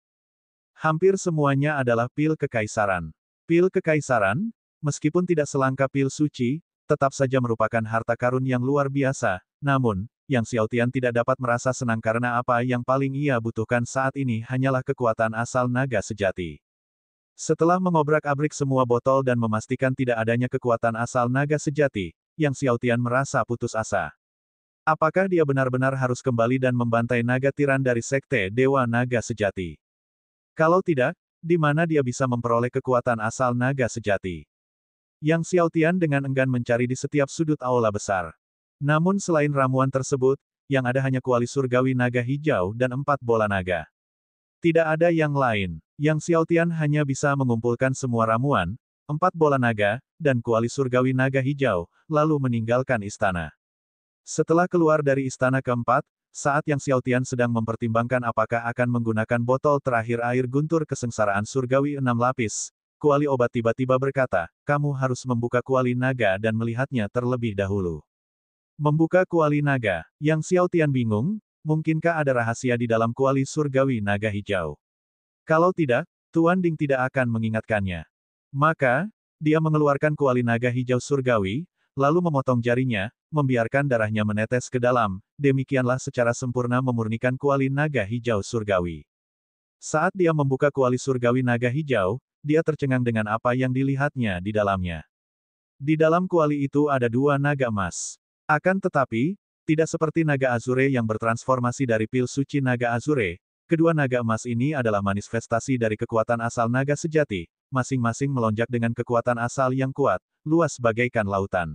S1: Hampir semuanya adalah pil kekaisaran. Pil Kekaisaran, meskipun tidak selangka pil suci, tetap saja merupakan harta karun yang luar biasa. Namun, Yang Xiaotian tidak dapat merasa senang karena apa yang paling ia butuhkan saat ini hanyalah kekuatan asal naga sejati. Setelah mengobrak-abrik semua botol dan memastikan tidak adanya kekuatan asal naga sejati, Yang Xiaotian merasa putus asa. Apakah dia benar-benar harus kembali dan membantai naga tiran dari Sekte Dewa Naga Sejati? Kalau tidak, di mana dia bisa memperoleh kekuatan asal naga sejati? Yang Xiaotian dengan enggan mencari di setiap sudut aula besar. Namun selain ramuan tersebut, yang ada hanya kuali surgawi naga hijau dan 4 bola naga. Tidak ada yang lain. Yang Xiaotian hanya bisa mengumpulkan semua ramuan, 4 bola naga, dan kuali surgawi naga hijau, lalu meninggalkan istana. Setelah keluar dari istana keempat, saat Yang Xiaotian sedang mempertimbangkan apakah akan menggunakan botol terakhir air guntur kesengsaraan surgawi 6 lapis, kuali obat tiba-tiba berkata, kamu harus membuka kuali naga dan melihatnya terlebih dahulu. Membuka kuali naga. Yang Xiaotian bingung, mungkinkah ada rahasia di dalam kuali surgawi naga hijau? Kalau tidak, Tuan Ding tidak akan mengingatkannya. Maka, dia mengeluarkan kuali naga hijau surgawi, lalu memotong jarinya, membiarkan darahnya menetes ke dalam, demikianlah secara sempurna memurnikan kuali naga hijau surgawi. Saat dia membuka kuali surgawi naga hijau, dia tercengang dengan apa yang dilihatnya di dalamnya. Di dalam kuali itu ada 2 naga emas. Akan tetapi, tidak seperti naga azure yang bertransformasi dari pil suci naga azure, kedua naga emas ini adalah manifestasi dari kekuatan asal naga sejati, masing-masing melonjak dengan kekuatan asal yang kuat, luas bagaikan lautan.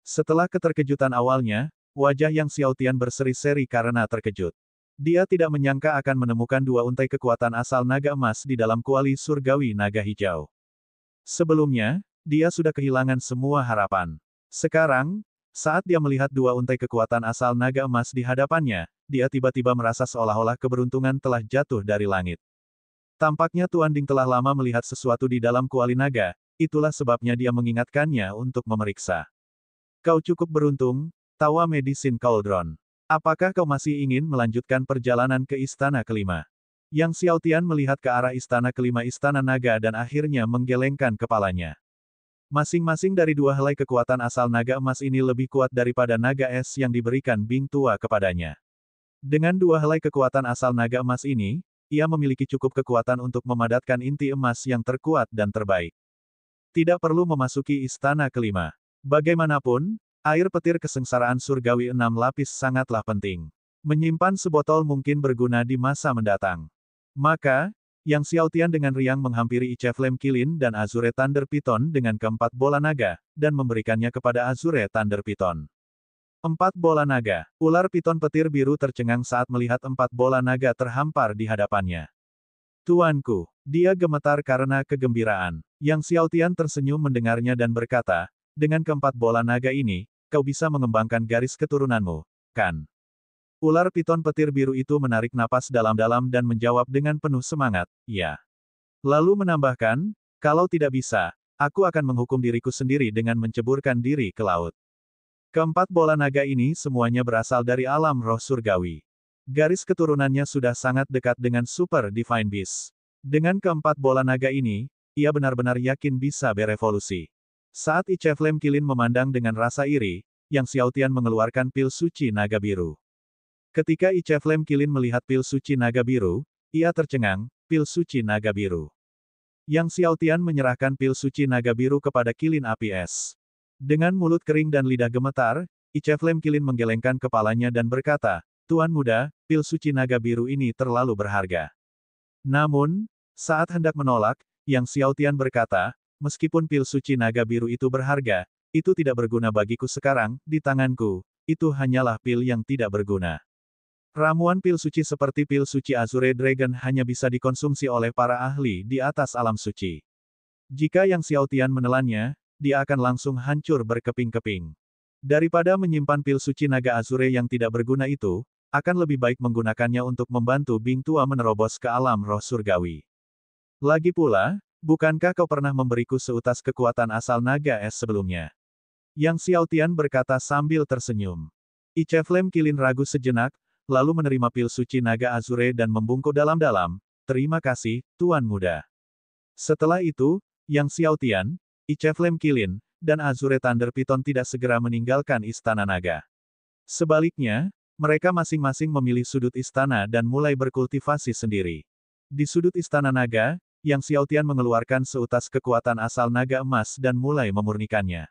S1: Setelah keterkejutan awalnya, wajah Yang Xiaotian berseri-seri karena terkejut. Dia tidak menyangka akan menemukan 2 untai kekuatan asal naga emas di dalam kuali surgawi naga hijau. Sebelumnya, dia sudah kehilangan semua harapan. Sekarang, saat dia melihat 2 untai kekuatan asal naga emas di hadapannya, dia tiba-tiba merasa seolah-olah keberuntungan telah jatuh dari langit. Tampaknya Tuan Ding telah lama melihat sesuatu di dalam kuali naga, itulah sebabnya dia mengingatkannya untuk memeriksa. Kau cukup beruntung, tawa Medicine Cauldron. Apakah kau masih ingin melanjutkan perjalanan ke istana kelima? Yang Xiaotian melihat ke arah istana kelima istana naga dan akhirnya menggelengkan kepalanya. Masing-masing dari 2 helai kekuatan asal naga emas ini lebih kuat daripada naga es yang diberikan Bing Tua kepadanya. Dengan 2 helai kekuatan asal naga emas ini, ia memiliki cukup kekuatan untuk memadatkan inti emas yang terkuat dan terbaik. Tidak perlu memasuki istana kelima. Bagaimanapun, air petir kesengsaraan surgawi 6 lapis sangatlah penting. Menyimpan sebotol mungkin berguna di masa mendatang. Maka, Yang Xiaotian dengan riang menghampiri Ice Flame Kilin dan Azure Thunder Python dengan ke-4 bola naga, dan memberikannya kepada Azure Thunder Python. 4 bola naga. Ular piton petir biru tercengang saat melihat 4 bola naga terhampar di hadapannya. Tuanku, dia gemetar karena kegembiraan. Yang Xiaotian tersenyum mendengarnya dan berkata, dengan ke-4 bola naga ini, kau bisa mengembangkan garis keturunanmu, kan? Ular piton petir biru itu menarik napas dalam-dalam dan menjawab dengan penuh semangat, ya. Lalu menambahkan, kalau tidak bisa, aku akan menghukum diriku sendiri dengan menceburkan diri ke laut. Ke-4 bola naga ini semuanya berasal dari alam roh surgawi. Garis keturunannya sudah sangat dekat dengan Super Divine Beast. Dengan ke-4 bola naga ini, ia benar-benar yakin bisa berevolusi. Saat Ice Flame Kilin memandang dengan rasa iri, Yang Xiaotian mengeluarkan pil suci naga biru. Ketika Ice Flame Kilin melihat pil suci naga biru, ia tercengang, pil suci naga biru. Yang Xiaotian menyerahkan pil suci naga biru kepada Kilin Api Es. Dengan mulut kering dan lidah gemetar, Ice Flame Kilin menggelengkan kepalanya dan berkata, Tuan muda, pil suci naga biru ini terlalu berharga. Namun, saat hendak menolak, Yang Xiaotian berkata, meskipun pil suci naga biru itu berharga, itu tidak berguna bagiku sekarang, di tanganku, itu hanyalah pil yang tidak berguna. Ramuan pil suci seperti pil suci Azure Dragon hanya bisa dikonsumsi oleh para ahli di atas alam suci. Jika Yang Xiaotian menelannya, dia akan langsung hancur berkeping-keping. Daripada menyimpan pil suci naga Azure yang tidak berguna itu, akan lebih baik menggunakannya untuk membantu Bing Tua menerobos ke alam roh surgawi. Lagi pula, bukankah kau pernah memberiku seutas kekuatan asal naga es sebelumnya? Yang Xiaotian berkata sambil tersenyum. Ice Flame Kilin ragu sejenak, lalu menerima pil suci naga Azure dan membungkuk dalam-dalam, terima kasih, Tuan Muda. Setelah itu, Yang Xiaotian, Ice Flame Kilin, dan Azure Thunder Python tidak segera meninggalkan Istana Naga. Sebaliknya, mereka masing-masing memilih sudut istana dan mulai berkultivasi sendiri. Di sudut Istana Naga, Yang Xiaotian mengeluarkan seutas kekuatan asal naga emas dan mulai memurnikannya.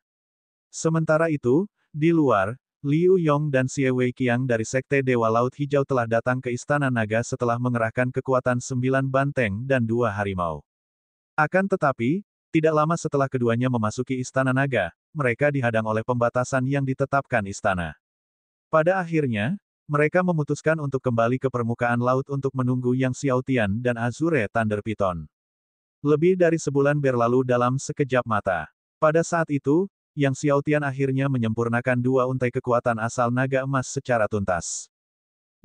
S1: Sementara itu, di luar, Liu Yong dan Xie Weiqiang dari Sekte Dewa Laut Hijau telah datang ke Istana Naga setelah mengerahkan kekuatan 9 banteng dan 2 harimau. Akan tetapi, tidak lama setelah keduanya memasuki Istana Naga, mereka dihadang oleh pembatasan yang ditetapkan istana. Pada akhirnya, mereka memutuskan untuk kembali ke permukaan laut untuk menunggu Yang Xiaotian dan Azure Thunder Python. Lebih dari sebulan berlalu dalam sekejap mata. Pada saat itu, Yang Xiaotian akhirnya menyempurnakan 2 untai kekuatan asal naga emas secara tuntas.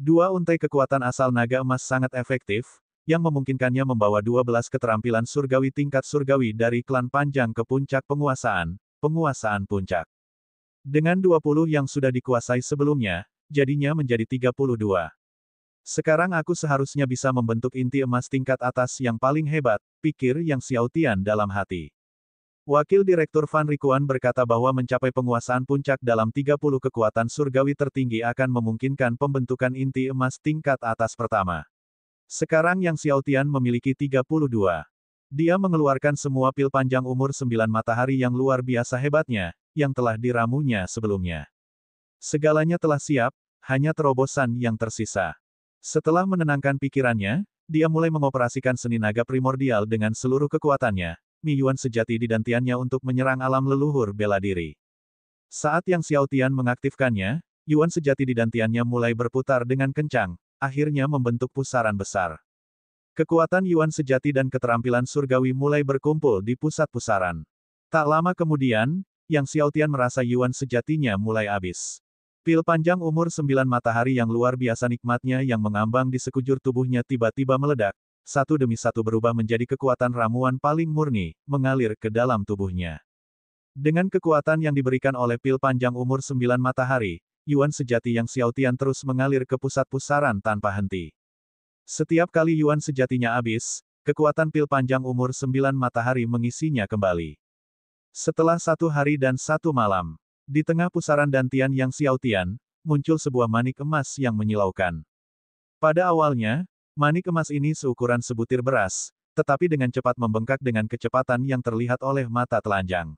S1: 2 untai kekuatan asal naga emas sangat efektif, yang memungkinkannya membawa 12 keterampilan surgawi tingkat surgawi dari klan panjang ke puncak penguasaan puncak. Dengan 20 yang sudah dikuasai sebelumnya, jadinya menjadi 32. Sekarang aku seharusnya bisa membentuk inti emas tingkat atas yang paling hebat, pikir Yang Xiaotian dalam hati. Wakil Direktur Van Rikuan berkata bahwa mencapai penguasaan puncak dalam 30 kekuatan surgawi tertinggi akan memungkinkan pembentukan inti emas tingkat atas pertama. Sekarang Yang Xiaotian memiliki 32. Dia mengeluarkan semua pil panjang umur 9 matahari yang luar biasa hebatnya, yang telah diramunya sebelumnya. Segalanya telah siap, hanya terobosan yang tersisa. Setelah menenangkan pikirannya, dia mulai mengoperasikan seni naga primordial dengan seluruh kekuatannya, Yuan sejati di dantiannya untuk menyerang alam leluhur bela diri. Saat Yang Xiaotian mengaktifkannya, Yuan sejati di dantiannya mulai berputar dengan kencang, akhirnya membentuk pusaran besar. Kekuatan Yuan sejati dan keterampilan surgawi mulai berkumpul di pusat pusaran. Tak lama kemudian, Yang Xiaotian merasa Yuan sejatinya mulai habis. Pil panjang umur 9 matahari yang luar biasa nikmatnya yang mengambang di sekujur tubuhnya tiba-tiba meledak, satu demi satu berubah menjadi kekuatan ramuan paling murni, mengalir ke dalam tubuhnya. Dengan kekuatan yang diberikan oleh pil panjang umur 9 matahari, Yuan sejati Yang Xiaotian terus mengalir ke pusat pusaran tanpa henti. Setiap kali Yuan sejatinya habis, kekuatan pil panjang umur 9 matahari mengisinya kembali. Setelah 1 hari dan 1 malam, di tengah pusaran dantian Yang Xiaotian, muncul sebuah manik emas yang menyilaukan. Pada awalnya, manik emas ini seukuran sebutir beras, tetapi dengan cepat membengkak dengan kecepatan yang terlihat oleh mata telanjang.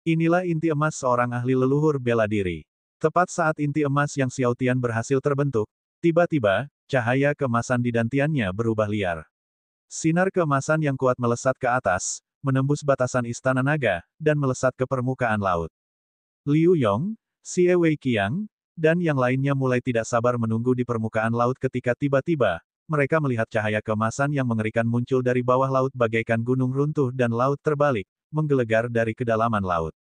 S1: Inilah inti emas seorang ahli leluhur bela diri. Tepat saat inti emas Yang Xiaotian berhasil terbentuk, tiba-tiba, cahaya keemasan di dantiannya berubah liar. Sinar keemasan yang kuat melesat ke atas, menembus batasan Istana Naga, dan melesat ke permukaan laut. Liu Yong, Xie Weiqiang, dan yang lainnya mulai tidak sabar menunggu di permukaan laut ketika tiba-tiba, mereka melihat cahaya keemasan yang mengerikan muncul dari bawah laut bagaikan gunung runtuh dan laut terbalik, menggelegar dari kedalaman laut.